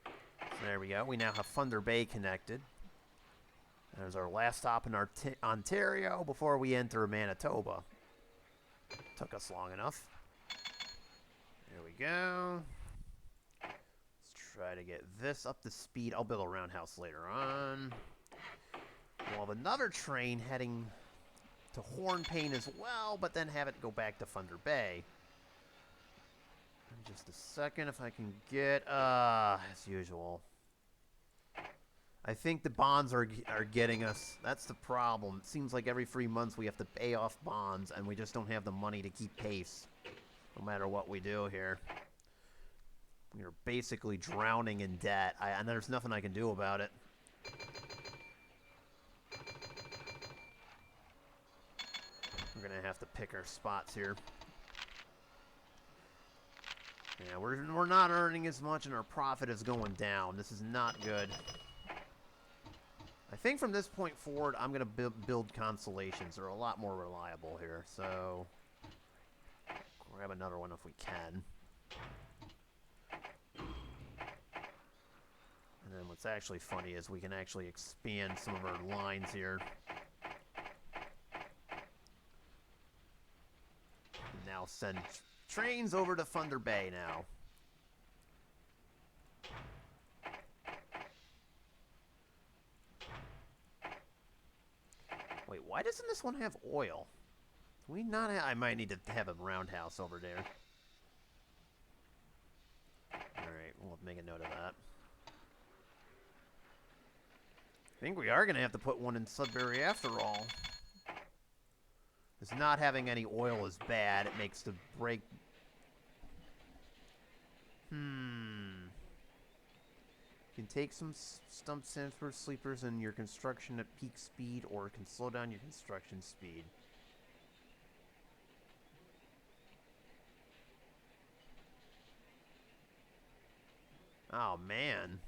[SPEAKER 1] So there we go. We now have Thunder Bay connected. There's our last stop in Ontario before we enter Manitoba. Took us long enough. There we go. Let's try to get this up to speed. I'll build a roundhouse later on. We'll have another train heading to Hornpain as well, but then have it go back to Thunder Bay. In just a second, if I can get, as usual. I think the bonds are getting us. That's the problem. It seems like every 3 months we have to pay off bonds, and we just don't have the money to keep pace, no matter what we do here. We are basically drowning in debt, and there's nothing I can do about it. We're going to have to pick our spots here. Yeah, we're not earning as much, and our profit is going down. This is not good. I think from this point forward, I'm going to build constellations. They're a lot more reliable here, so grab another one if we can. And then what's actually funny is we can actually expand some of our lines here. Now send trains over to Thunder Bay now. Wait, why doesn't this one have oil? Do we not have... I might need to have a roundhouse over there. Alright, we'll make a note of that. I think we are going to have to put one in Sudbury after all. Because not having any oil is bad. It makes the break... You can take some stump transfer sleepers in your construction at peak speed, or it can slow down your construction speed. Oh, man.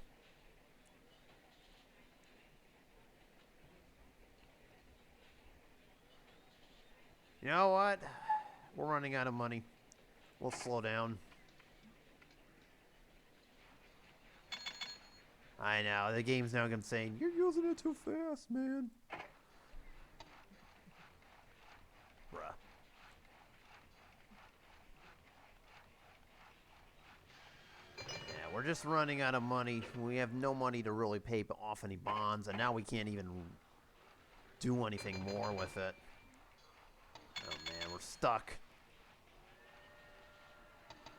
[SPEAKER 1] You know what? We're running out of money. We'll slow down. I know, the game's now saying, you're using it too fast, man. Bruh. Yeah, we're just running out of money. We have no money to really pay off any bonds, and now we can't even do anything more with it. Oh man, we're stuck.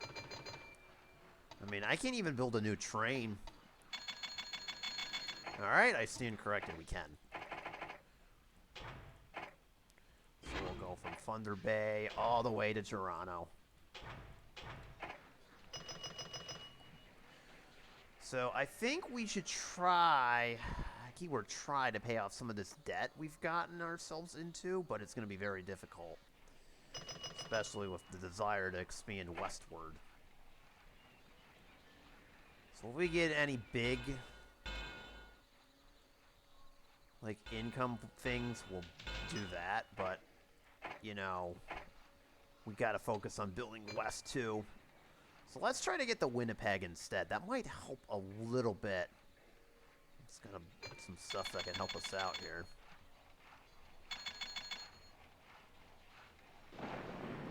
[SPEAKER 1] I mean, I can't even build a new train. Alright, I stand corrected, we can. So we'll go from Thunder Bay all the way to Toronto. So I think we should try, keyword try, to pay off some of this debt we've gotten ourselves into, but it's going to be very difficult. Especially with the desire to expand westward. So if we get any big... like income things, will do that, but you know, we gotta focus on building west too. So let's try to get the Winnipeg instead. That might help a little bit. It's got some stuff that can help us out here.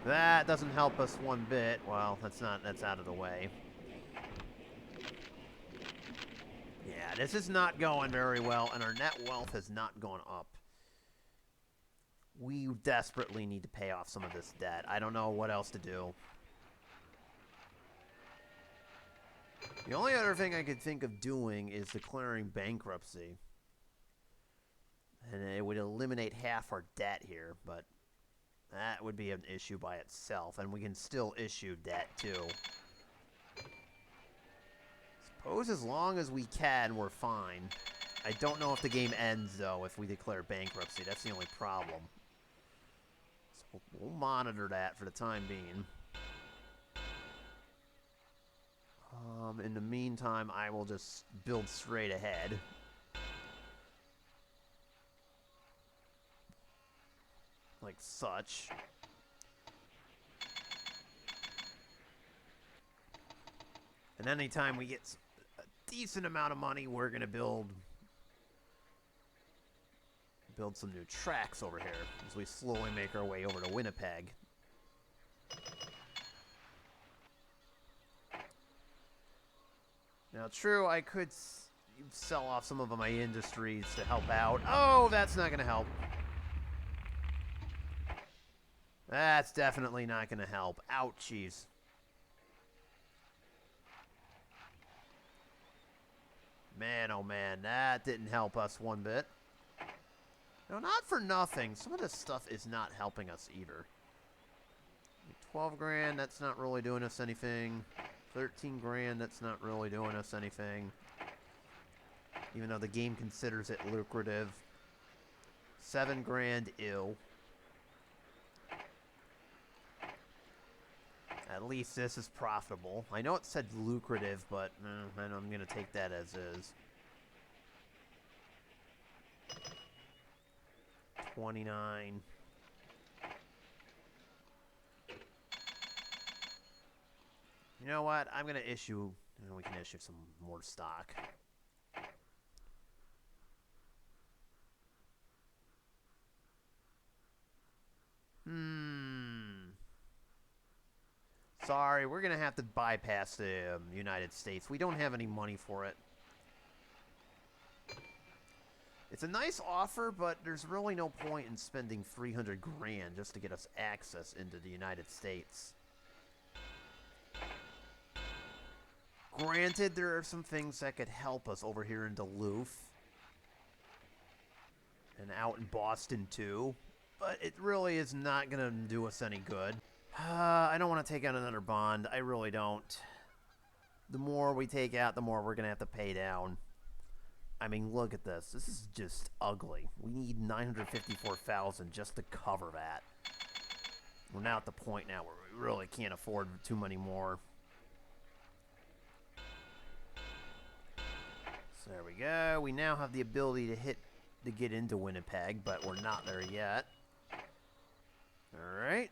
[SPEAKER 1] That doesn't help us one bit. Well, that's out of the way. Yeah, this is not going very well, and our net wealth has not gone up. We desperately need to pay off some of this debt. I don't know what else to do. The only other thing I could think of doing is declaring bankruptcy. And it would eliminate half our debt here, but that would be an issue by itself, and we can still issue debt too. Suppose as long as we can, we're fine. I don't know if the game ends, though, if we declare bankruptcy. That's the only problem. So we'll monitor that for the time being. In the meantime, I will just build straight ahead. Like such. And anytime we get a decent amount of money, we're going to build build some new tracks over here as we slowly make our way over to Winnipeg. Now, true, I could sell off some of my industries to help out. Oh, that's not going to help. That's definitely not going to help. Ouchies. Man, oh man, that didn't help us one bit. No, not for nothing. Some of this stuff is not helping us either. 12 grand, that's not really doing us anything. 13 grand, that's not really doing us anything. Even though the game considers it lucrative. 7 grand, ew. At least this is profitable. I know it said lucrative, but I'm going to take that as is. 29. You know what? I'm going to issue... we can issue some more stock. Sorry, we're going to have to bypass the United States. We don't have any money for it. It's a nice offer, but there's really no point in spending 300 grand just to get us access into the United States. Granted, there are some things that could help us over here in Duluth. And out in Boston, too. But it really is not going to do us any good. I don't want to take out another bond. I really don't. The more we take out, the more we're going to have to pay down. I mean, look at this. This is just ugly. We need $954,000 just to cover that. We're now at the point now where we really can't afford too many more. So there we go. We now have the ability to get into Winnipeg, but we're not there yet. All right.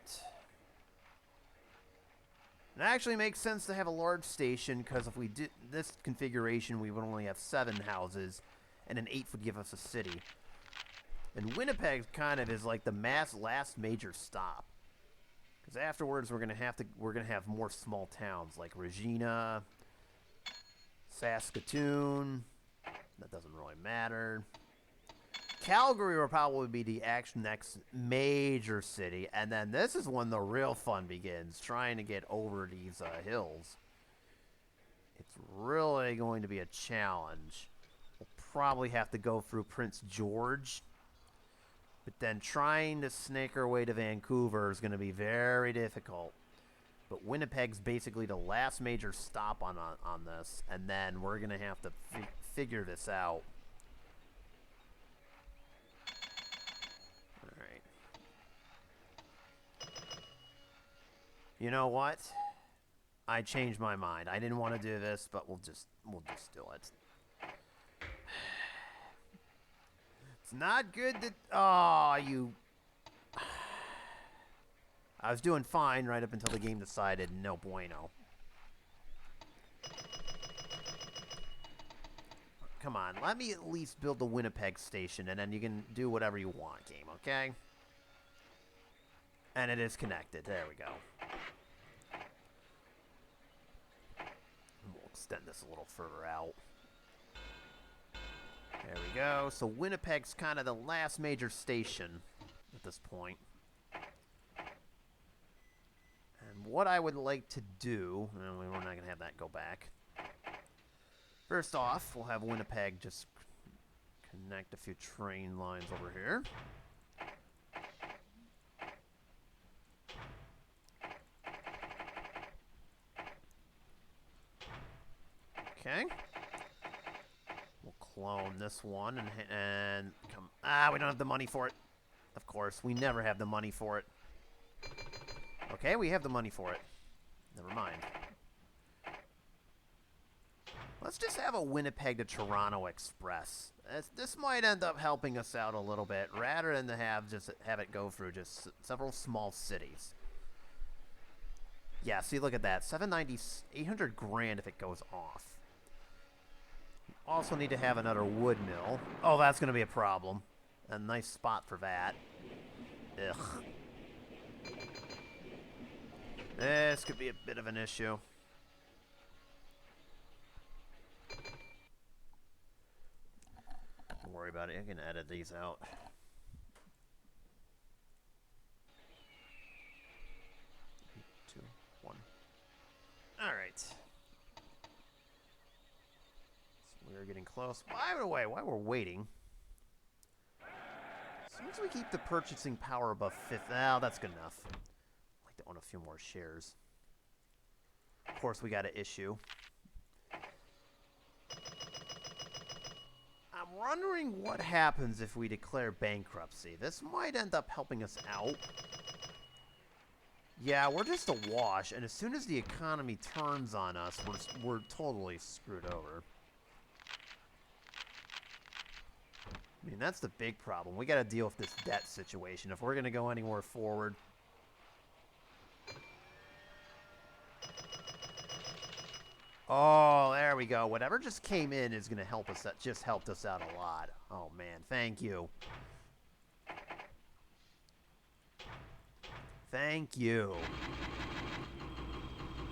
[SPEAKER 1] It actually makes sense to have a large station, because if we did this configuration, we would only have 7 houses, and an 8 would give us a city. And Winnipeg kind of is like the last major stop, because afterwards we're gonna have more small towns like Regina, Saskatoon. That doesn't really matter. Calgary will probably be the next major city, and then this is when the real fun begins, trying to get over these hills. It's really going to be a challenge. We'll probably have to go through Prince George, but then trying to snake our way to Vancouver is going to be very difficult. But Winnipeg's basically the last major stop on this, and then we're going to have to figure this out. You know what? I changed my mind. I didn't want to do this, but we'll just do it. It's not good that... Oh, you... I was doing fine right up until the game decided no bueno. Come on, let me at least build the Winnipeg station, and then you can do whatever you want, game, okay? And it is connected. There we go. We'll extend this a little further out. There we go. So Winnipeg's kind of the last major station at this point. And what I would like to do... Well, we're not going to have that go back. First off, we'll have Winnipeg just connect a few train lines over here. Okay. We'll clone this one and come... we don't have the money for it. Of course, we never have the money for it. Okay, we have the money for it. Never mind. Let's just have a Winnipeg to Toronto Express. This might end up helping us out a little bit, rather than to have it go through just several small cities. Yeah, see, look at that. 800 grand if it goes off. Also need to have another wood mill. Oh, that's going to be a problem. A nice spot for that. Ugh. This could be a bit of an issue. Don't worry about it. I can edit these out. 2, 1. All right. So we're getting close. By the way, while we're waiting, as long as we keep the purchasing power above 50, oh, that's good enough. I'd like to own a few more shares. Of course, we got an issue. I'm wondering what happens if we declare bankruptcy. This might end up helping us out. Yeah, we're just a wash, and as soon as the economy turns on us, we're totally screwed over. I mean, that's the big problem. We got to deal with this debt situation if we're going to go anywhere forward. Oh, there we go. Whatever just came in is going to help us. That just helped us out a lot. Oh, man. Thank you. Thank you.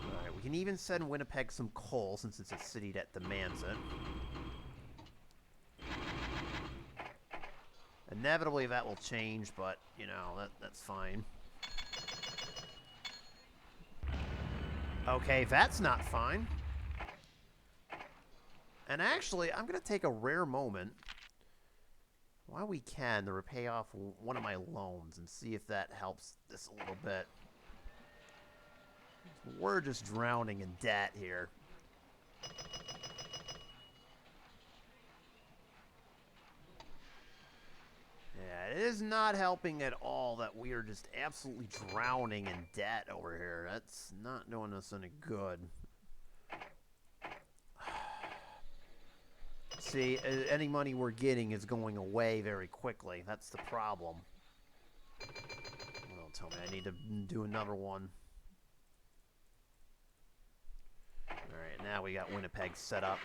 [SPEAKER 1] Alright, we can even send Winnipeg some coal since it's a city that demands it. Inevitably that will change, but, you know, that's fine. Okay, that's not fine. And actually, I'm going to take a rare moment, while we can, to repay off one of my loans and see if that helps this a little bit. We're just drowning in debt here. Yeah, it is not helping at all that we are just absolutely drowning in debt over here. That's not doing us any good. See, any money we're getting is going away very quickly. That's the problem. Don't tell me I need to do another one. Alright, now we got Winnipeg set up.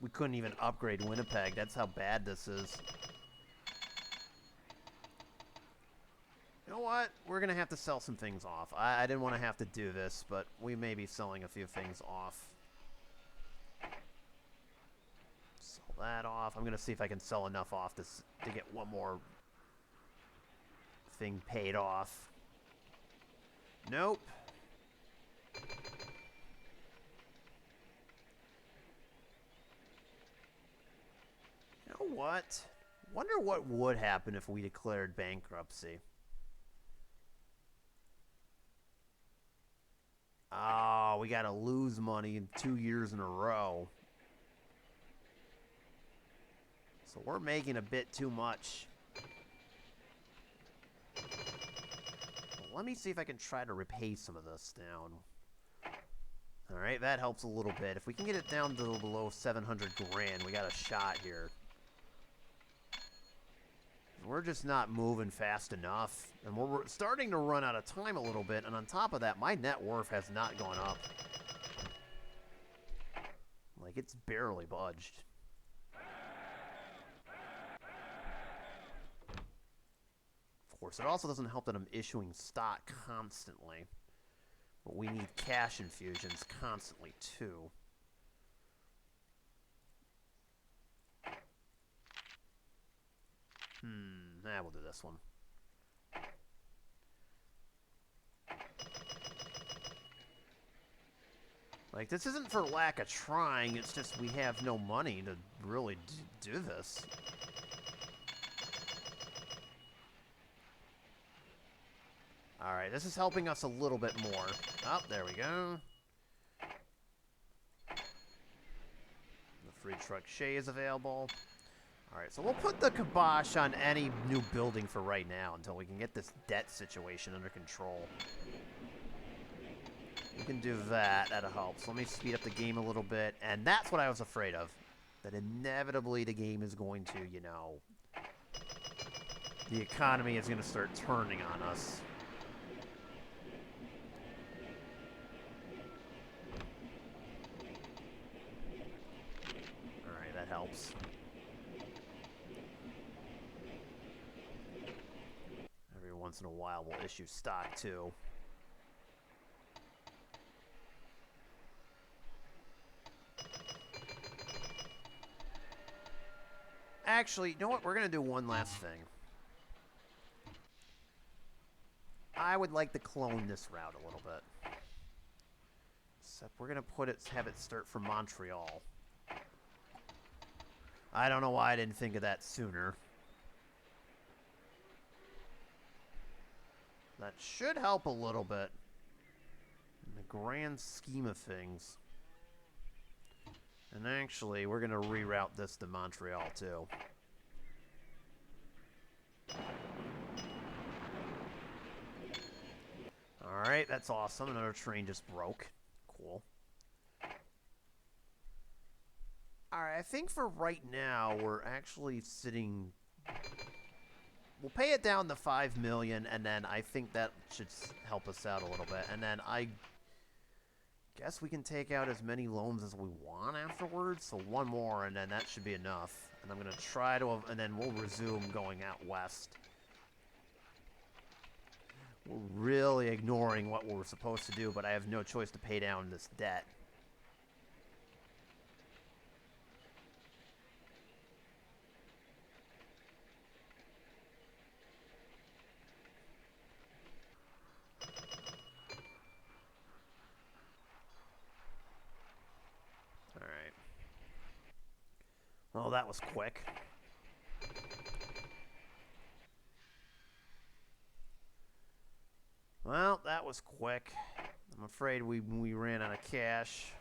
[SPEAKER 1] We couldn't even upgrade Winnipeg. That's how bad this is. You know what? We're going to have to sell some things off. I didn't want to have to do this, but we may be selling a few things off. Sell that off. I'm going to see if I can sell enough off to get one more thing paid off. Nope. You know what? Wonder what would happen if we declared bankruptcy. Oh, we gotta lose money in 2 years in a row. So we're making a bit too much. Well, let me see if I can try to repay some of this down. Alright, that helps a little bit. If we can get it down to below 700 grand, we got a shot here. We're just not moving fast enough. And we're starting to run out of time a little bit. And on top of that, my net worth has not gone up. Like, it's barely budged. Of course, it also doesn't help that I'm issuing stock constantly. But we need cash infusions constantly, too. We'll do this one. Like, this isn't for lack of trying, it's just we have no money to really do this. Alright, this is helping us a little bit more. Oh, there we go. The free truck Shay is available. Alright, so we'll put the kibosh on any new building for right now until we can get this debt situation under control. We can do that. That'll help. So let me speed up the game a little bit. And that's what I was afraid of. That inevitably the game is going to, you know... the economy is going to start turning on us. Alright, that helps. once in a while we'll issue stock too. Actually, you know what? We're going to do one last thing. I would like to clone this route a little bit. Except we're going to have it start from Montreal. I don't know why I didn't think of that sooner. That should help a little bit in the grand scheme of things. And actually, we're going to reroute this to Montreal, too. Alright, that's awesome. Another train just broke. Cool. Alright, I think for right now, we're actually sitting... We'll pay it down to $5 million, and then I think that should help us out a little bit. And then I guess we can take out as many loans as we want afterwards. So one more, and then that should be enough. And I'm going to try to... And then we'll resume going out west. We're really ignoring what we're supposed to do, but I have no choice to pay down this debt. Alright. Well, that was quick. Well, that was quick. I'm afraid we ran out of cash.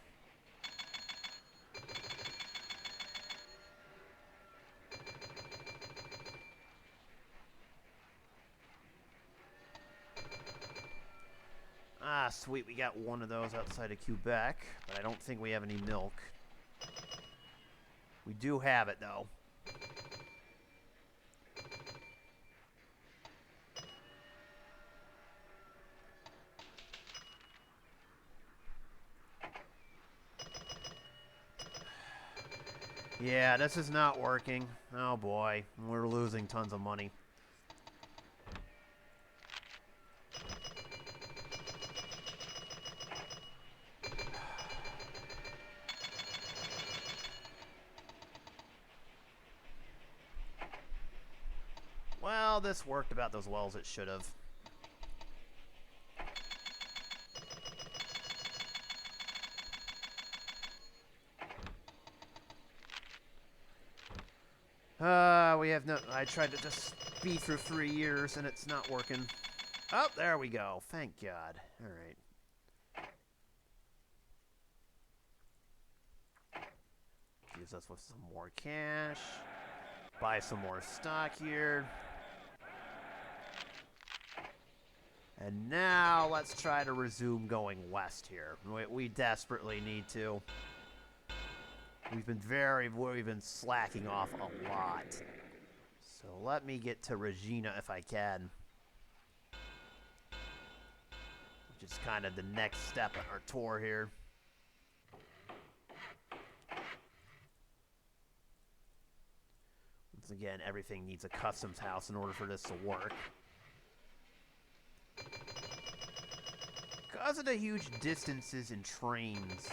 [SPEAKER 1] Ah, sweet, we got one of those outside of Quebec, but I don't think we have any milk. We do have it, though. Yeah, this is not working. Oh boy, we're losing tons of money. Well, this worked about as well as it should have. We have no... I tried to just speed through 3 years, and it's not working. Oh, there we go. Thank God. All right. Use us with some more cash. Buy some more stock here. And now, let's try to resume going west here. We desperately need to. We've been slacking off a lot. So let me get to Regina if I can. Which is kind of the next step in our tour here. Once again, everything needs a customs house in order for this to work. Because of the huge distances in trains,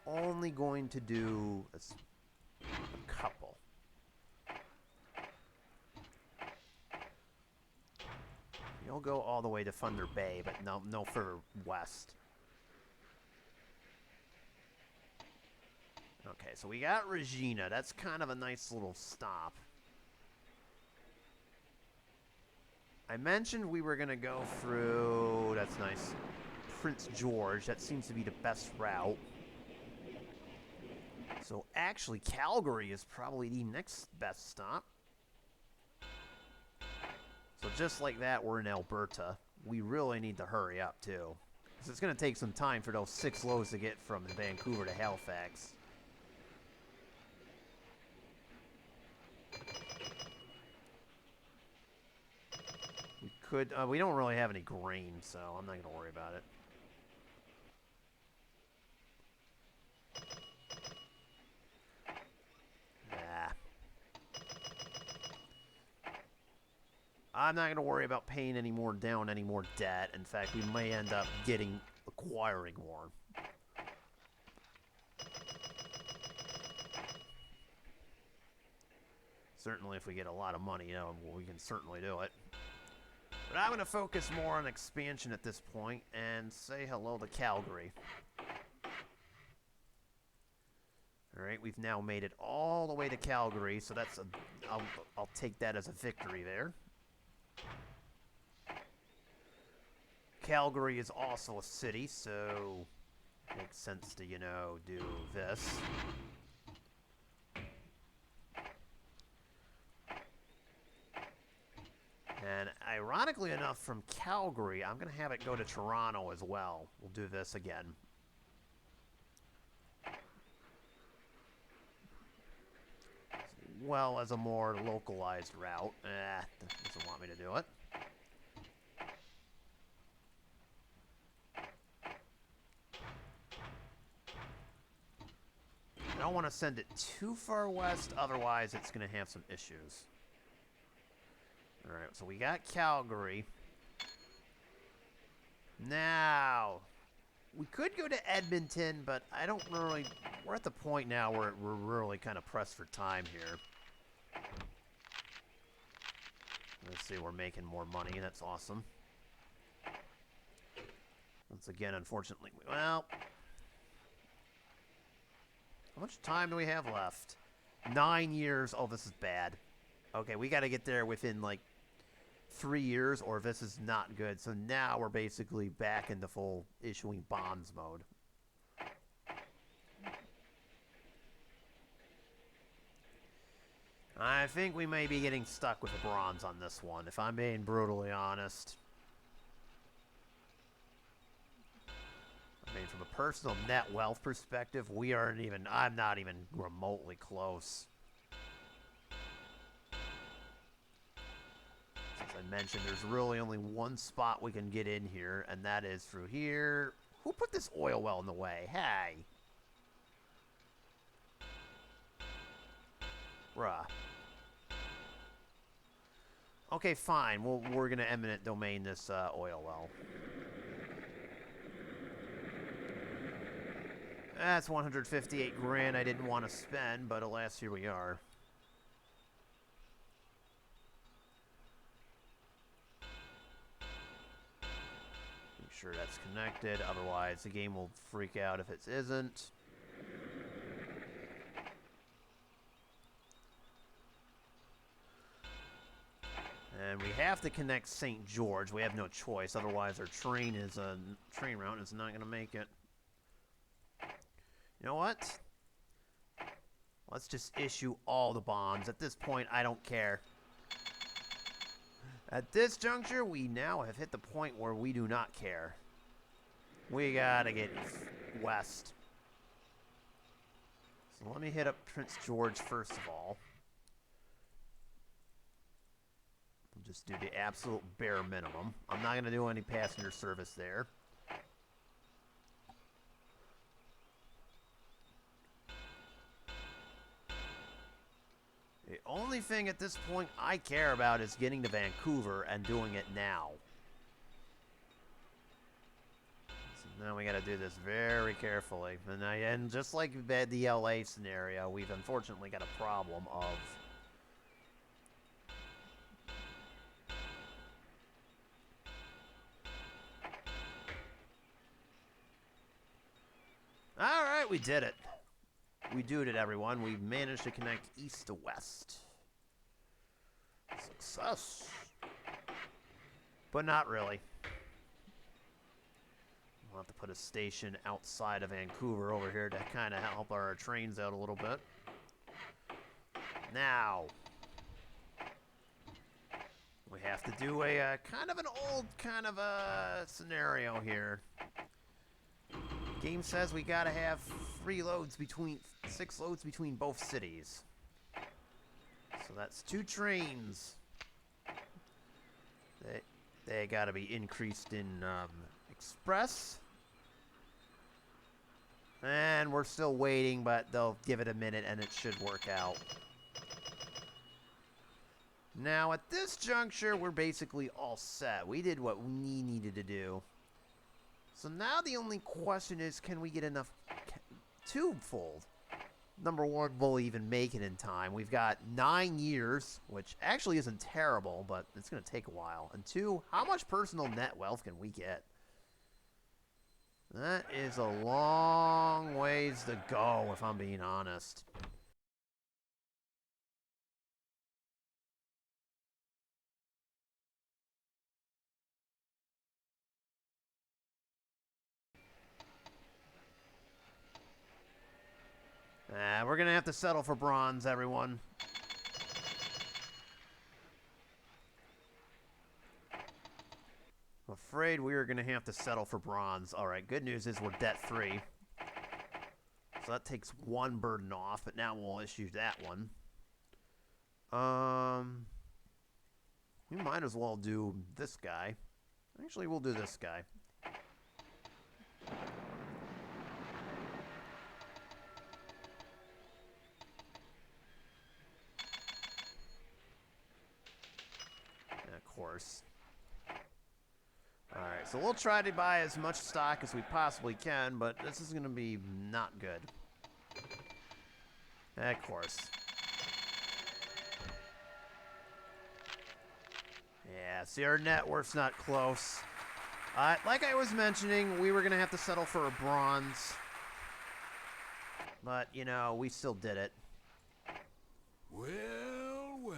[SPEAKER 1] I'm only going to do a couple. You'll go all the way to Thunder Bay, but no further west. Okay, so we got Regina. That's kind of a nice little stop. I mentioned we were going to go through, that's nice, Prince George. That seems to be the best route. So actually, Calgary is probably the next best stop. So just like that, we're in Alberta. We really need to hurry up, too. Because it's going to take some time for those 6 loads to get from Vancouver to Halifax. We don't really have any grain, so I'm not going to worry about it. I'm not going to worry about paying any more down, any more debt. In fact, we may end up acquiring more. Certainly, if we get a lot of money, we can certainly do it. But I'm going to focus more on expansion at this point and say hello to Calgary. Alright, we've now made it all the way to Calgary, so that's I'll take that as a victory there. Calgary is also a city, so it makes sense to, do this. And ironically enough, from Calgary, I'm going to have it go to Toronto as well. We'll do this again. As well as a more localized route. Doesn't want me to do it. I don't want to send it too far west, otherwise it's going to have some issues. Alright, so we got Calgary. Now, we could go to Edmonton, but I don't really... We're at the point now where we're really kind of pressed for time here. Let's see, we're making more money. That's awesome. Once again, unfortunately, well... How much time do we have left? 9 years. Oh, this is bad. Okay, we got to get there within, 3 years, or this is not good. So now we're basically back into full issuing bonds mode. I think we may be getting stuck with the bronze on this one, if I'm being brutally honest. I mean, from a personal net wealth perspective, I'm not even remotely close. As I mentioned, there's really only one spot we can get in here, and that is through here. Who put this oil well in the way? Hey. Bruh. Okay, fine. We're going to eminent domain this oil well. That's 158 grand I didn't want to spend, but alas, here we are. Make sure that's connected, otherwise the game will freak out if it isn't. And we have to connect St. George. We have no choice, otherwise our train route is not going to make it. You know what? Let's just issue all the bombs. At this point, I don't care. At this juncture, we now have hit the point where we do not care. We gotta get west. So let me hit up Prince George first of all. We'll just do the absolute bare minimum. I'm not gonna do any passenger service there. The only thing at this point I care about is getting to Vancouver and doing it now. So now we got to do this very carefully. And just like the LA scenario, we've unfortunately got a problem of... Alright, we did it. We did it, everyone. We managed to connect east to west. Success. But not really. We'll have to put a station outside of Vancouver over here to kind of help our trains out a little bit. Now, we have to do a kind of an old kind of a scenario here. Game says we gotta have 6 loads between both cities. So that's 2 trains. They gotta be increased in express. And we're still waiting, but they'll give it a minute and it should work out. Now, at this juncture, we're basically all set. We did what we needed to do. So now the only question is, can we get enough twofold? Number one, we'll even make it in time. We've got 9 years, which actually isn't terrible, but it's going to take a while. And two, how much personal net wealth can we get? That is a long ways to go, if I'm being honest. We're going to have to settle for bronze, everyone. I'm afraid we are going to have to settle for bronze. All right, good news is we're debt-free. So that takes one burden off, but now we'll issue that one. We might as well do this guy. Actually, we'll do this guy. Of course. Alright, so we'll try to buy as much stock as we possibly can, but this is going to be not good. Of course. Yeah, see, our net worth's not close. Like I was mentioning, we were going to have to settle for a bronze. But, you know, we still did it.
[SPEAKER 2] Well, well.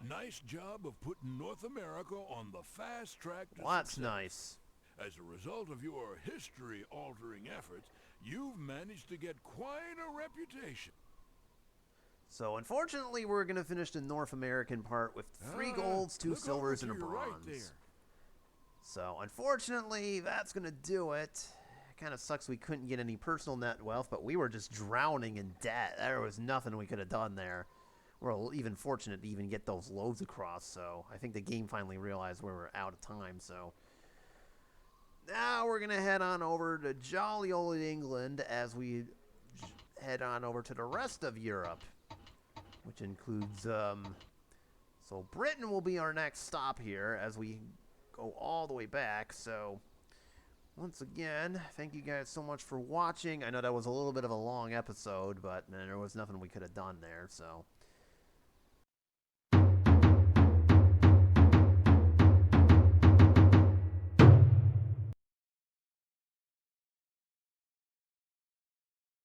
[SPEAKER 2] Nice job of putting North America on the fast track to
[SPEAKER 1] Well, that's
[SPEAKER 2] success.
[SPEAKER 1] nice.
[SPEAKER 2] As a result of your history-altering efforts, you've managed to get quite a reputation.
[SPEAKER 1] So, unfortunately, we're going to finish the North American part with 3 golds, 2 silvers, and a bronze. So, unfortunately, that's going to do it. Kind of sucks we couldn't get any personal net wealth, but we were just drowning in debt. There was nothing we could have done there. We're even fortunate to even get those loads across, so I think the game finally realized we were out of time, so... Now we're going to head on over to jolly old England as we head on over to the rest of Europe, which includes, so Britain will be our next stop here as we go all the way back, so... Once again, thank you guys so much for watching. I know that was a little bit of a long episode, but man, there was nothing we could have done there, so...